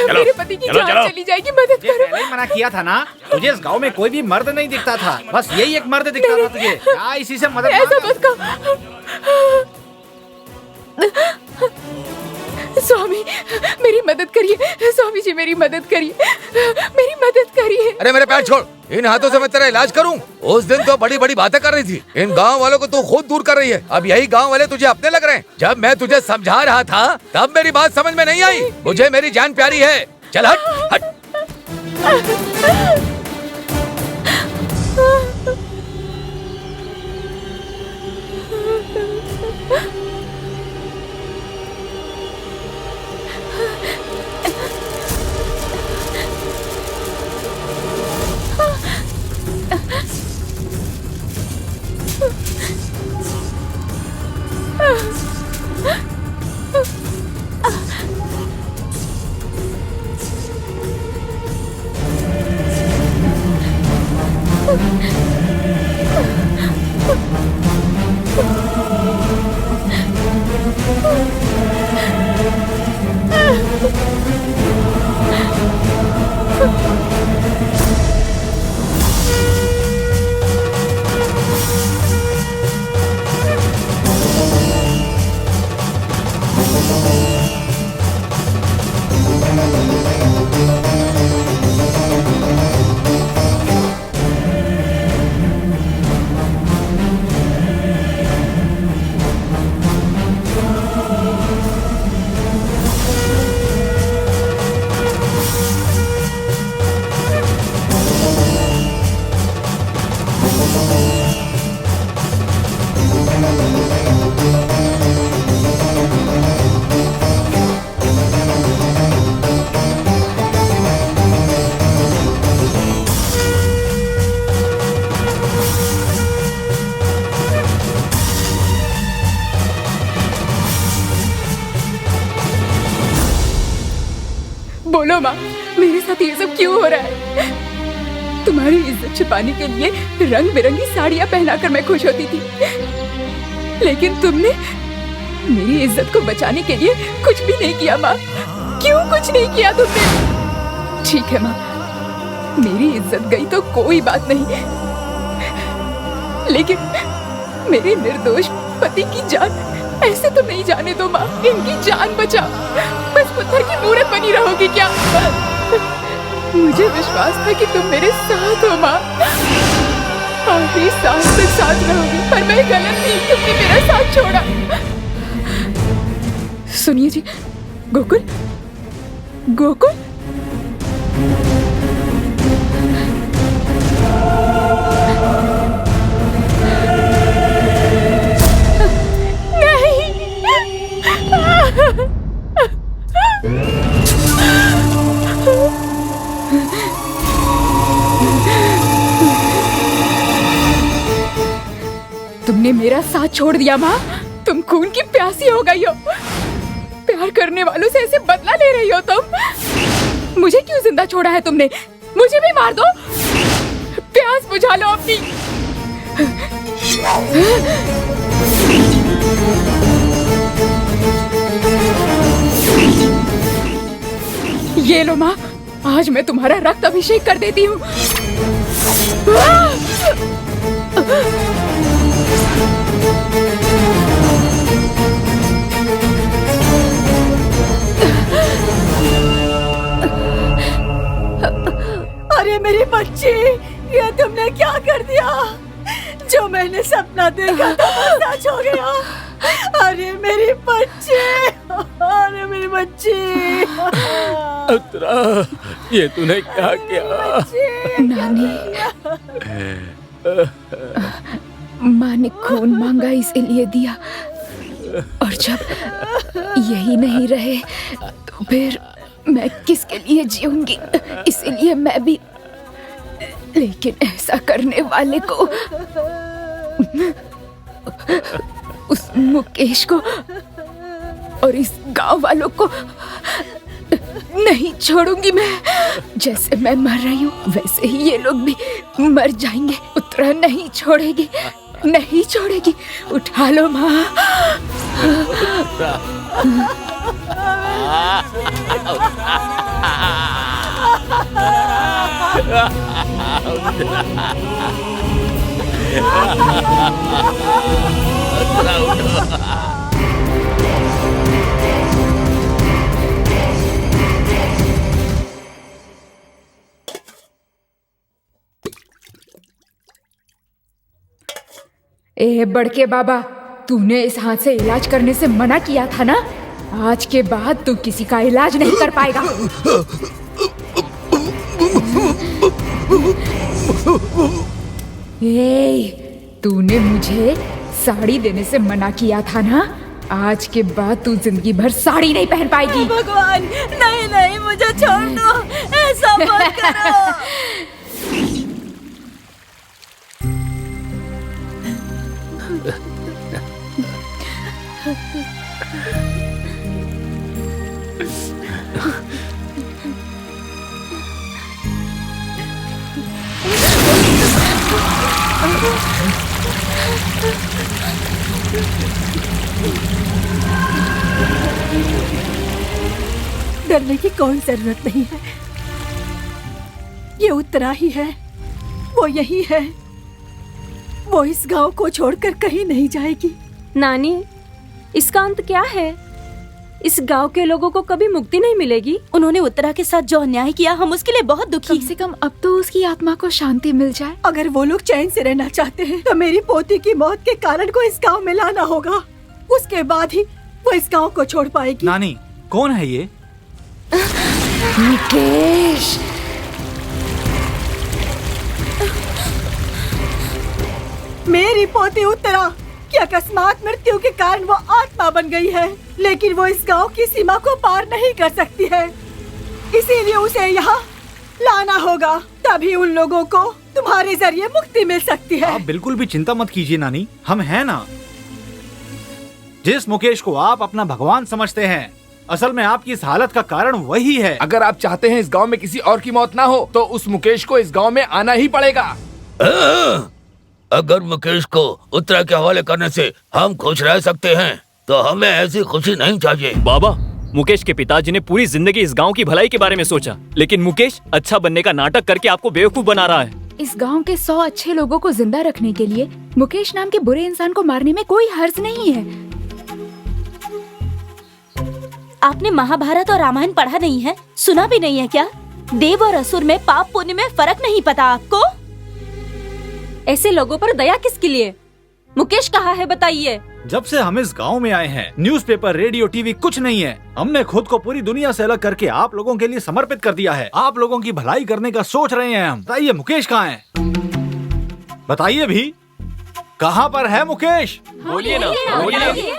चलो, मेरे पति की चलो, जान चलो। चली जाएगी, मदद करो। पहले ही मना किया था ना, तुझे इस गांव में कोई भी मर्द नहीं दिखता था, बस यही एक मर्द दिखता था तुझे। क्या इसी से मदद ऐसा मांगा? मत कहो। स्वामी, मेरी मदद करिए। स्वामी जी, मेरी मदद करिए, मेरी मदद करिए। अरे मेरे पैर छोड़, इन हाथों से मैं तेरा इलाज करूं? उस दिन तो बड़ी बड़ी बातें कर रही थी, इन गांव वालों को तू खुद दूर कर रही है। अब यही गांव वाले तुझे अपने लग रहे हैं। जब मैं तुझे समझा रहा था तब मेरी बात समझ में नहीं आई। मुझे मेरी जान प्यारी है। चल हट हट। बोलो माँ, मेरे साथ ये सब क्यों हो रहा है? तुम्हारी इज्जत छिपाने के लिए रंग बिरंगी साड़ियाँ पहनाकर मैं खुश होती थी, लेकिन तुमने मेरी इज्जत को बचाने के लिए कुछ भी नहीं किया माँ। क्यों कुछ नहीं किया तुमने? ठीक है माँ, मेरी इज्जत गई तो कोई बात नहीं, लेकिन मेरे निर्दोष पति की जान ऐसे तो नहीं जाने दो माँ। इनकी जान बचाओ। बस पत्थर की मूरत बनी रहोगी क्या? मुझे विश्वास था कि तुम मेरे साथ हो माँ, आखिरी सांस तक साथ रहोगी, पर मैं गलत थी। तुमने मेरा साथ छोड़ा। सुनिए जी, गोकुल, गोकुल, तुमने मेरा साथ छोड़ दिया माँ। तुम खून की प्यासी हो गई हो। प्यार करने वालों से ऐसे बदला ले रही हो तुम। मुझे क्यों जिंदा छोड़ा है तुमने? मुझे भी मार दो, प्यास बुझा लो अपनी। ये लो माँ, आज मैं तुम्हारा रक्त अभिषेक कर देती हूँ। अरे मेरी बच्ची, ये तुमने क्या कर दिया? जो मैंने सपना देखा था वो सच हो गया। अरे मेरी बच्ची, अरे मेरी बच्ची। उत्तरा, ये तूने क्या किया? नानी, माँ ने खून मांगा इसीलिए दिया, और जब यही नहीं रहे तो फिर मैं किसके लिए जीऊंगी? इसीलिए मैं भी, लेकिन ऐसा करने वाले को, उस मुकेश को और इस गांव वालों को नहीं छोड़ूंगी मैं। जैसे मैं मर रही हूँ वैसे ही ये लोग भी मर जाएंगे। उत्तरा नहीं छोड़ेगी, नहीं छोड़ेगी। उठा लो माँ। ए बड़के बाबा, तूने इस हाथ से इलाज करने से मना किया था ना? आज के बाद तू किसी का इलाज नहीं कर पाएगा। ए, तूने मुझे साड़ी देने से मना किया था ना? आज के बाद तू जिंदगी भर साड़ी नहीं पहन पाएगी। भगवान, नहीं नहीं, मुझे छोड़ दो, ऐसा मत करो। डरने की कोई जरूरत नहीं है। ये उत्तरा ही है, वो यही है। वो इस गांव को छोड़कर कहीं नहीं जाएगी। नानी, इसका अंत क्या है? इस गांव के लोगों को कभी मुक्ति नहीं मिलेगी। उन्होंने उत्तरा के साथ जो अन्याय किया, हम उसके लिए बहुत दुखी। कम से कम अब तो उसकी आत्मा को शांति मिल जाए। अगर वो लोग चैन से रहना चाहते हैं तो मेरी पोती की मौत के कारण को इस गांव में लाना होगा। उसके बाद ही वो इस गांव को छोड़ पाएगी। नानी, कौन है ये? मुकेश, मेरी पोती उत्तरा की अकस्मात मृत्यु के कारण वो आत्मा बन गई है, लेकिन वो इस गांव की सीमा को पार नहीं कर सकती है। इसीलिए उसे यहाँ लाना होगा, तभी उन लोगों को तुम्हारे जरिए मुक्ति मिल सकती है। आप बिल्कुल भी चिंता मत कीजिए नानी, हम हैं ना। जिस मुकेश को आप अपना भगवान समझते हैं, असल में आपकी इस हालत का कारण वही है। अगर आप चाहते हैं इस गांव में किसी और की मौत ना हो तो उस मुकेश को इस गांव में आना ही पड़ेगा। अगर मुकेश को उत्तरा के हवाले करने से हम खुश रह सकते हैं तो हमें ऐसी खुशी नहीं चाहिए। बाबा, मुकेश के पिताजी ने पूरी जिंदगी इस गांव की भलाई के बारे में सोचा, लेकिन मुकेश अच्छा बनने का नाटक करके आपको बेवकूफ बना रहा है। इस गांव के 100 अच्छे लोगों को जिंदा रखने के लिए मुकेश नाम के बुरे इंसान को मारने में कोई हर्ज नहीं है। आपने महाभारत और रामायण पढ़ा नहीं है, सुना भी नहीं है क्या? देव और असुर में पाप पुण्य में फर्क नहीं पता आपको? ऐसे लोगों पर दया किसके लिए? मुकेश कहाँ है बताइए। जब से हम इस गांव में आए हैं न्यूज़पेपर, रेडियो, टीवी कुछ नहीं है। हमने खुद को पूरी दुनिया से अलग करके आप लोगों के लिए समर्पित कर दिया है। आप लोगों की भलाई करने का सोच रहे हैं हम। बताइए मुकेश कहाँ है? बताइए भी, कहाँ पर है मुकेश? बोलिए ना, बोलिए।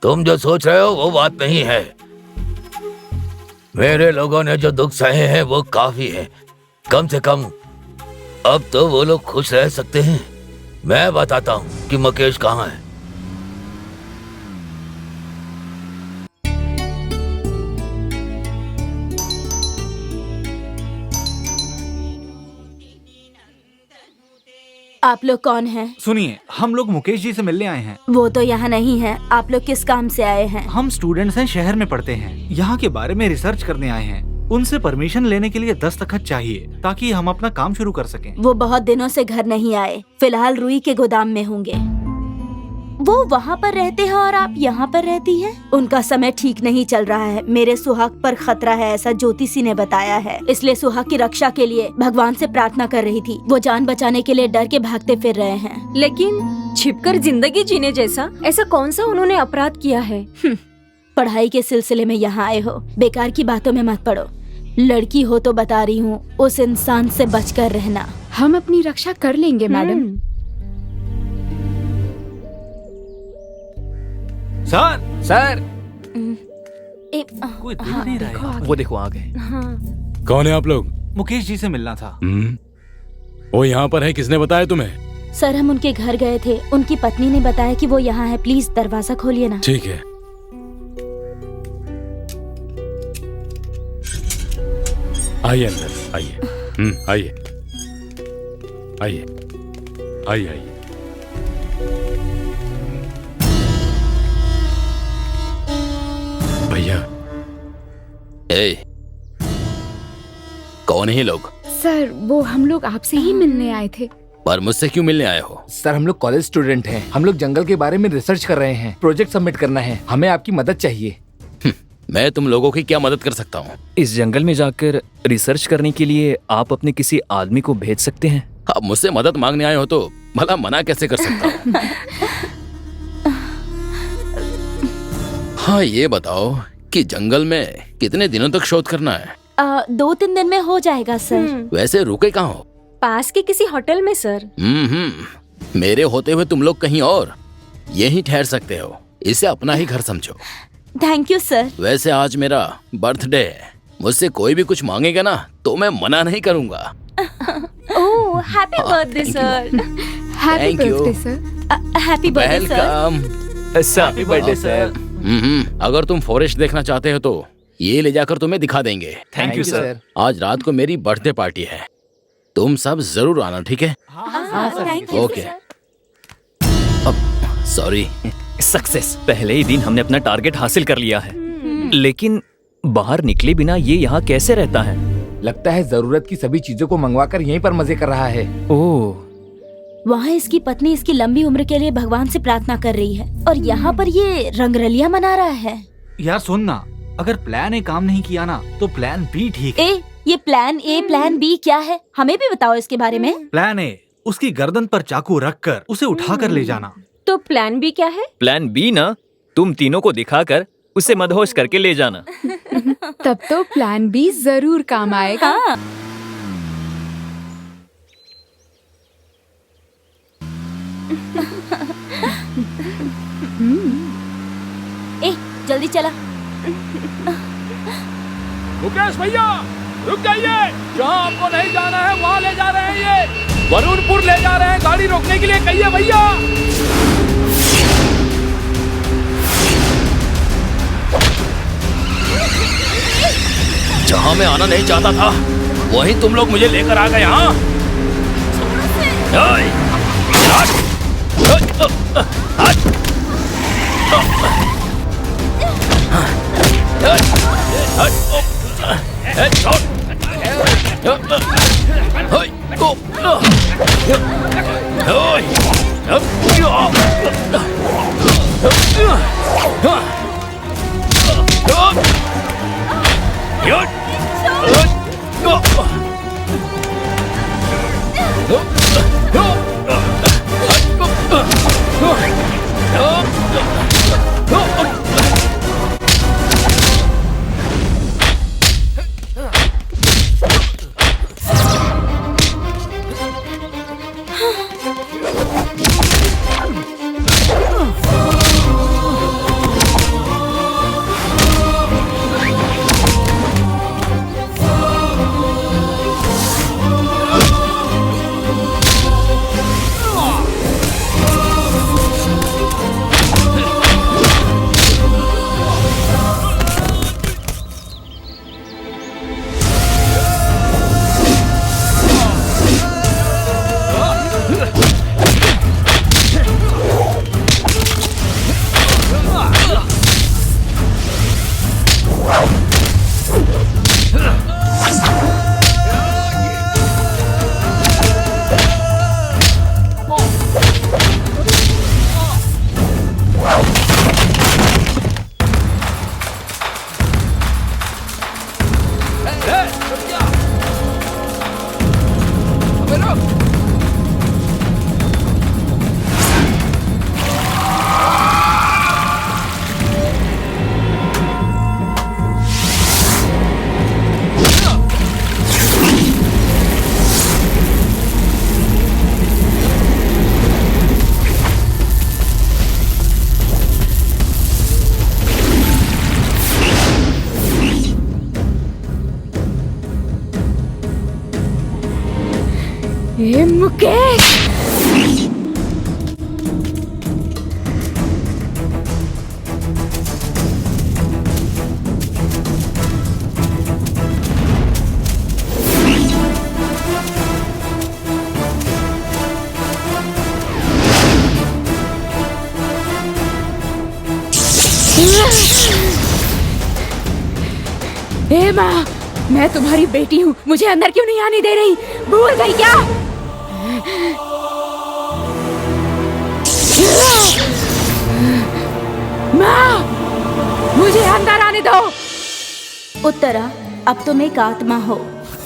तुम जो सोच रहे हो वो बात नहीं है। मेरे लोगों ने जो दुख सहे हैं वो काफी है। कम से कम अब तो वो लोग खुश रह सकते हैं। मैं बताता हूँ कि मुकेश कहाँ है। आप लोग कौन हैं? सुनिए, हम लोग मुकेश जी से मिलने आए हैं। वो तो यहाँ नहीं है। आप लोग किस काम से आए हैं? हम स्टूडेंट्स हैं, शहर में पढ़ते हैं। यहाँ के बारे में रिसर्च करने आए हैं। उनसे परमिशन लेने के लिए दस्तखत चाहिए ताकि हम अपना काम शुरू कर सकें। वो बहुत दिनों से घर नहीं आए, फिलहाल रुई के गोदाम में होंगे। वो वहाँ पर रहते हैं और आप यहाँ पर रहती हैं। उनका समय ठीक नहीं चल रहा है। मेरे सुहाग पर खतरा है, ऐसा ज्योतिषी ने बताया है। इसलिए सुहाग की रक्षा के लिए भगवान से प्रार्थना कर रही थी। वो जान बचाने के लिए डर के भागते फिर रहे हैं। लेकिन छिपकर जिंदगी जीने जैसा ऐसा कौन सा उन्होंने अपराध किया है? पढ़ाई के सिलसिले में यहाँ आए हो, बेकार की बातों में मत पड़ो। लड़की हो तो बता रही हूँ, उस इंसान से बचकर रहना। हम अपनी रक्षा कर लेंगे मैडम। सर, सर, कोई देख नहीं रहा है। वो देखो आ गए। कौन है आप लोग? मुकेश जी से मिलना था। वो यहाँ पर है, किसने बताया तुम्हें? सर, हम उनके घर गए थे। उनकी पत्नी ने बताया कि वो यहाँ है। प्लीज दरवाजा खोलिए ना। ठीक है। आइए अंदर, आइए। आइए आइए आइए आइए। भैया, कौन है ये लोग? सर, वो हम लोग आपसे ही मिलने आए थे। पर मुझसे क्यों मिलने आए हो? सर, हम लोग कॉलेज स्टूडेंट हैं। हम लोग जंगल के बारे में रिसर्च कर रहे हैं। प्रोजेक्ट सबमिट करना है। हमें आपकी मदद चाहिए। मैं तुम लोगों की क्या मदद कर सकता हूँ? इस जंगल में जाकर रिसर्च करने के लिए आप अपने किसी आदमी को भेज सकते हैं। आप मुझसे मदद मांगने आए हो तो भला मना कैसे कर सकता हूँ? हाँ, ये बताओ कि जंगल में कितने दिनों तक शोध करना है? 2-3 दिन में हो जाएगा सर। वैसे रुके कहाँ हो? पास के किसी होटल में सर। मेरे होते हुए तुम लोग कहीं और यहीं ठहर सकते हो। इसे अपना ही घर समझो। Thank you sir. वैसे आज मेरा बर्थडे है। मुझसे कोई भी कुछ मांगेगा ना तो मैं मना नहीं करूँगा। Oh, happy birthday sir. Happy Thank you. Birthday sir. Happy birthday sir. Welcome. Happy birthday sir. अगर तुम फॉरेस्ट देखना चाहते हो तो ये ले जाकर तुम्हें दिखा देंगे। Thank you sir. आज रात को मेरी बर्थडे पार्टी है। तुम सब जरूर आना, ठीक है? Thank you okay. अब सॉरी। सक्सेस। पहले ही दिन हमने अपना टारगेट हासिल कर लिया है। लेकिन बाहर निकले बिना ये यहाँ कैसे रहता है? लगता है जरूरत की सभी चीजों को मंगवाकर यहीं पर मजे कर रहा है। ओह, वहाँ इसकी पत्नी इसकी लंबी उम्र के लिए भगवान से प्रार्थना कर रही है और यहाँ पर ये रंगरलिया मना रहा है। यार सुन ना, अगर प्लान ए काम नहीं किया ना तो प्लान बी ठीक है। ये प्लान ए प्लान बी क्या है? हमें भी बताओ इसके बारे में। प्लान ए, उसकी गर्दन पर चाकू रखकर उसे उठाकर ले जाना। तो प्लान बी क्या है? प्लान बी ना, तुम तीनों को दिखाकर उसे मदहोश करके ले जाना। तब तो प्लान बी जरूर काम आएगा। हाँ। जल्दी चला। मुकेश भैया, रुक जाइए। जहाँ आपको नहीं जाना है वहाँ ले जा रहे हैं। ये वरुणपुर ले जा रहे हैं। गाड़ी रोकने के लिए कहिए भैया। जहाँ मैं आना नहीं चाहता था वहीं तुम लोग मुझे लेकर आ गए। हाँ ए मुकेश, ए माँ, मैं तुम्हारी बेटी हूँ, मुझे अंदर क्यों नहीं आने दे रही? भूल गई क्या? माँ, मुझे अंदर आने दो। उत्तरा, अब तुम एक आत्मा हो।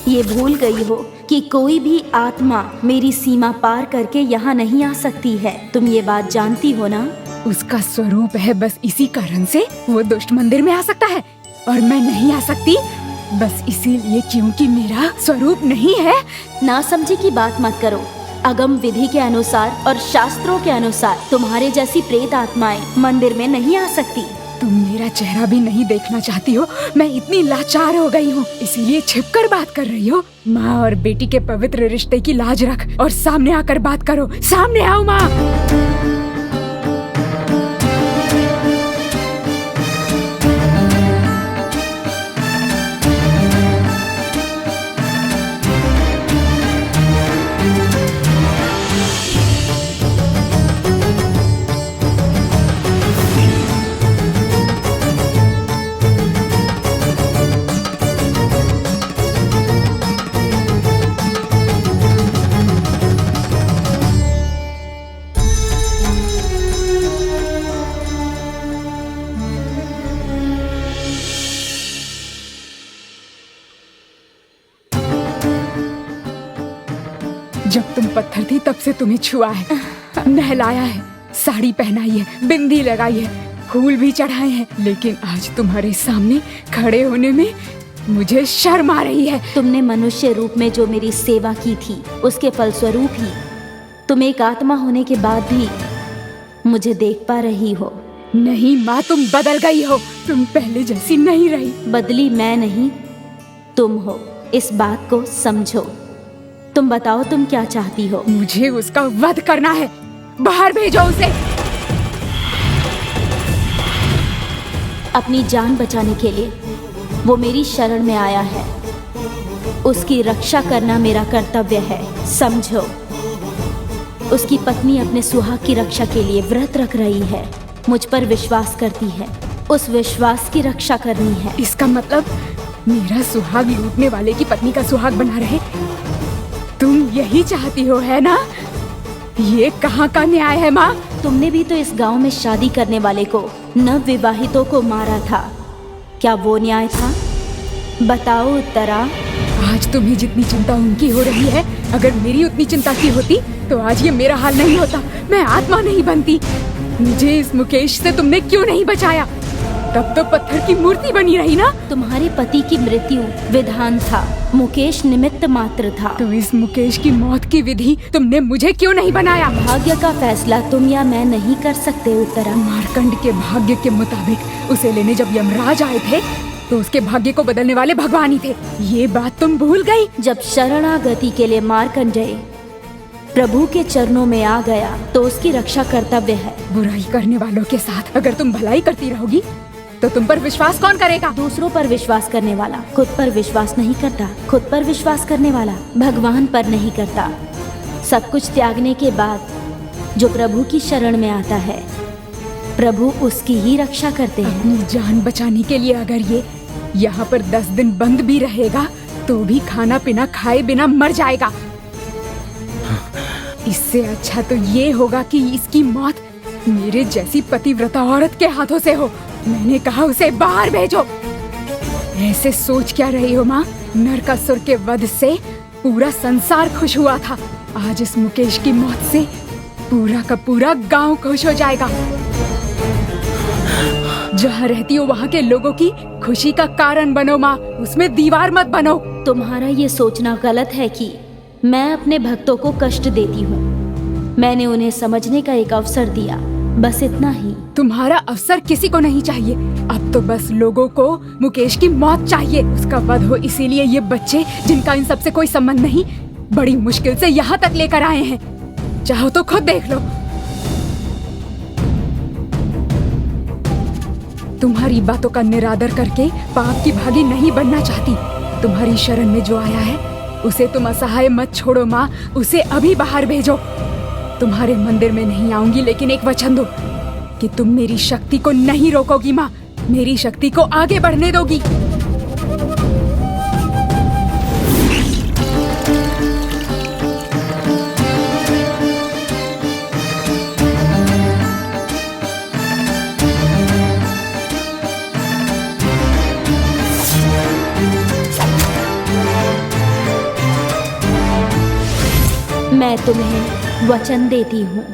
ये भूल गई हो कि कोई भी आत्मा मेरी सीमा पार करके यहाँ नहीं आ सकती है। तुम ये बात जानती हो ना? उसका स्वरूप है, बस इसी कारण से वो दुष्ट मंदिर में आ सकता है और मैं नहीं आ सकती, बस इसीलिए क्योंकि मेरा स्वरूप नहीं है। ना समझी की बात मत करो। अगम विधि के अनुसार और शास्त्रों के अनुसार तुम्हारे जैसी प्रेत आत्माएं मंदिर में नहीं आ सकती। तुम मेरा चेहरा भी नहीं देखना चाहती हो, मैं इतनी लाचार हो गई हूँ, इसीलिए छिपकर बात कर रही हो। माँ और बेटी के पवित्र रिश्ते की लाज रख और सामने आकर बात करो। सामने आओ माँ। जब तुम पत्थर थी तब से तुम्हें छुआ है, नहलाया है, साड़ी पहनाई है, बिंदी लगाई है, फूल भी चढ़ाए हैं, लेकिन आज तुम्हारे सामने खड़े होने में मुझे शर्म आ रही है। तुमने मनुष्य रूप में जो मेरी सेवा की थी, उसके फलस्वरूप ही तुम एक आत्मा होने के बाद भी मुझे देख पा रही हो। नहीं माँ, तुम बदल गई हो, तुम पहले जैसी नहीं रही। बदली मैं नहीं, तुम हो, इस बात को समझो। तुम बताओ तुम क्या चाहती हो? मुझे उसका वध करना है, बाहर भेजो उसे। अपनी जान बचाने के लिए वो मेरी शरण में आया है, उसकी रक्षा करना मेरा कर्तव्य है, समझो। उसकी पत्नी अपने सुहाग की रक्षा के लिए व्रत रख रही है, मुझ पर विश्वास करती है, उस विश्वास की रक्षा करनी है। इसका मतलब मेरा सुहाग लूटने वाले की पत्नी का सुहाग बना रहे? तुम यही चाहती हो, है ना? ये कहाँ का न्याय है माँ? तुमने भी तो इस गांव में शादी करने वाले को, नवविवाहितों को मारा था, क्या वो न्याय था? बताओ उत्तरा। आज तुम्हें जितनी चिंता उनकी हो रही है, अगर मेरी उतनी चिंता की होती तो आज ये मेरा हाल नहीं होता, मैं आत्मा नहीं बनती। मुझे इस मुकेश से तुमने क्यों नहीं बचाया? तब तो पत्थर की मूर्ति बनी रही ना। तुम्हारे पति की मृत्यु विधान था, मुकेश निमित्त मात्र था। तो इस मुकेश की मौत की विधि तुमने मुझे क्यों नहीं बनाया? भाग्य का फैसला तुम या मैं नहीं कर सकते उत्तरा। मार्कंड के भाग्य के मुताबिक उसे लेने जब यमराज आए थे तो उसके भाग्य को बदलने वाले भगवान ही थे, ये बात तुम भूल गई? जब शरणागति के लिए मार्कंडेय प्रभु के चरणों में आ गया तो उसकी रक्षा कर्तव्य है। बुराई करने वालों के साथ अगर तुम भलाई करती रहोगी तो तुम पर विश्वास कौन करेगा? दूसरों पर विश्वास करने वाला खुद पर विश्वास नहीं करता, खुद पर विश्वास करने वाला भगवान पर नहीं करता। सब कुछ त्यागने के बाद जो प्रभु की शरण में आता है, प्रभु उसकी ही रक्षा करते हैं। अपनी जान बचाने के लिए अगर ये यहाँ पर 10 दिन बंद भी रहेगा तो भी खाना पीना खाए बिना मर जाएगा। इससे अच्छा तो ये होगा कि इसकी मौत मेरे जैसी पतिव्रता औरत के हाथों से हो। मैंने कहा उसे बाहर भेजो। ऐसे सोच क्या रही हो माँ? नरकासुर के वध से पूरा संसार खुश हुआ था, आज इस मुकेश की मौत से पूरा का पूरा गांव खुश हो जाएगा। जहाँ रहती हो वहाँ के लोगों की खुशी का कारण बनो माँ, उसमें दीवार मत बनो। तुम्हारा ये सोचना गलत है कि मैं अपने भक्तों को कष्ट देती हूँ। मैंने उन्हें समझने का एक अवसर दिया, बस इतना ही। तुम्हारा अवसर किसी को नहीं चाहिए, अब तो बस लोगों को मुकेश की मौत चाहिए, उसका वध हो। इसीलिए ये बच्चे जिनका इन सबसे कोई संबंध नहीं, बड़ी मुश्किल से यहाँ तक लेकर आए हैं। चाहो तो खुद देख लो। तुम्हारी बातों का निरादर करके पाप की भागी नहीं बनना चाहती। तुम्हारी शरण में जो आया है उसे तुम असहाय मत छोड़ो माँ, उसे अभी बाहर भेजो। तुम्हारे मंदिर में नहीं आऊंगी, लेकिन एक वचन दो कि तुम मेरी शक्ति को नहीं रोकोगी माँ, मेरी शक्ति को आगे बढ़ने दोगी। मैं तुम्हें वचन देती हूँ।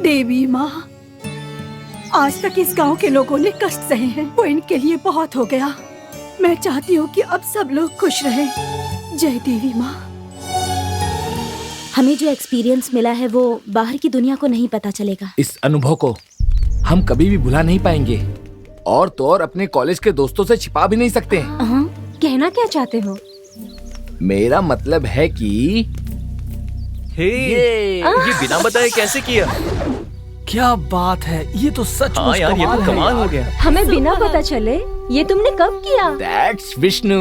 देवी माँ, आज तक इस गांव के लोगों ने कष्ट सहे हैं, वो इनके लिए बहुत हो गया। मैं चाहती हूँ कि अब सब लोग खुश रहें। जय देवी माँ। हमें जो एक्सपीरियंस मिला है वो बाहर की दुनिया को नहीं पता चलेगा। इस अनुभव को हम कभी भी भुला नहीं पाएंगे, और तो और अपने कॉलेज के दोस्तों से छिपा भी नहीं सकते। कहना क्या चाहते हो? मेरा मतलब है कि ये बिना बताए कैसे किया? क्या बात है, ये तो सच हाँ यार, ये तो कमाल हो गया। हमें बिना पता चले ये तुमने कब किया? दैट्स विष्णु।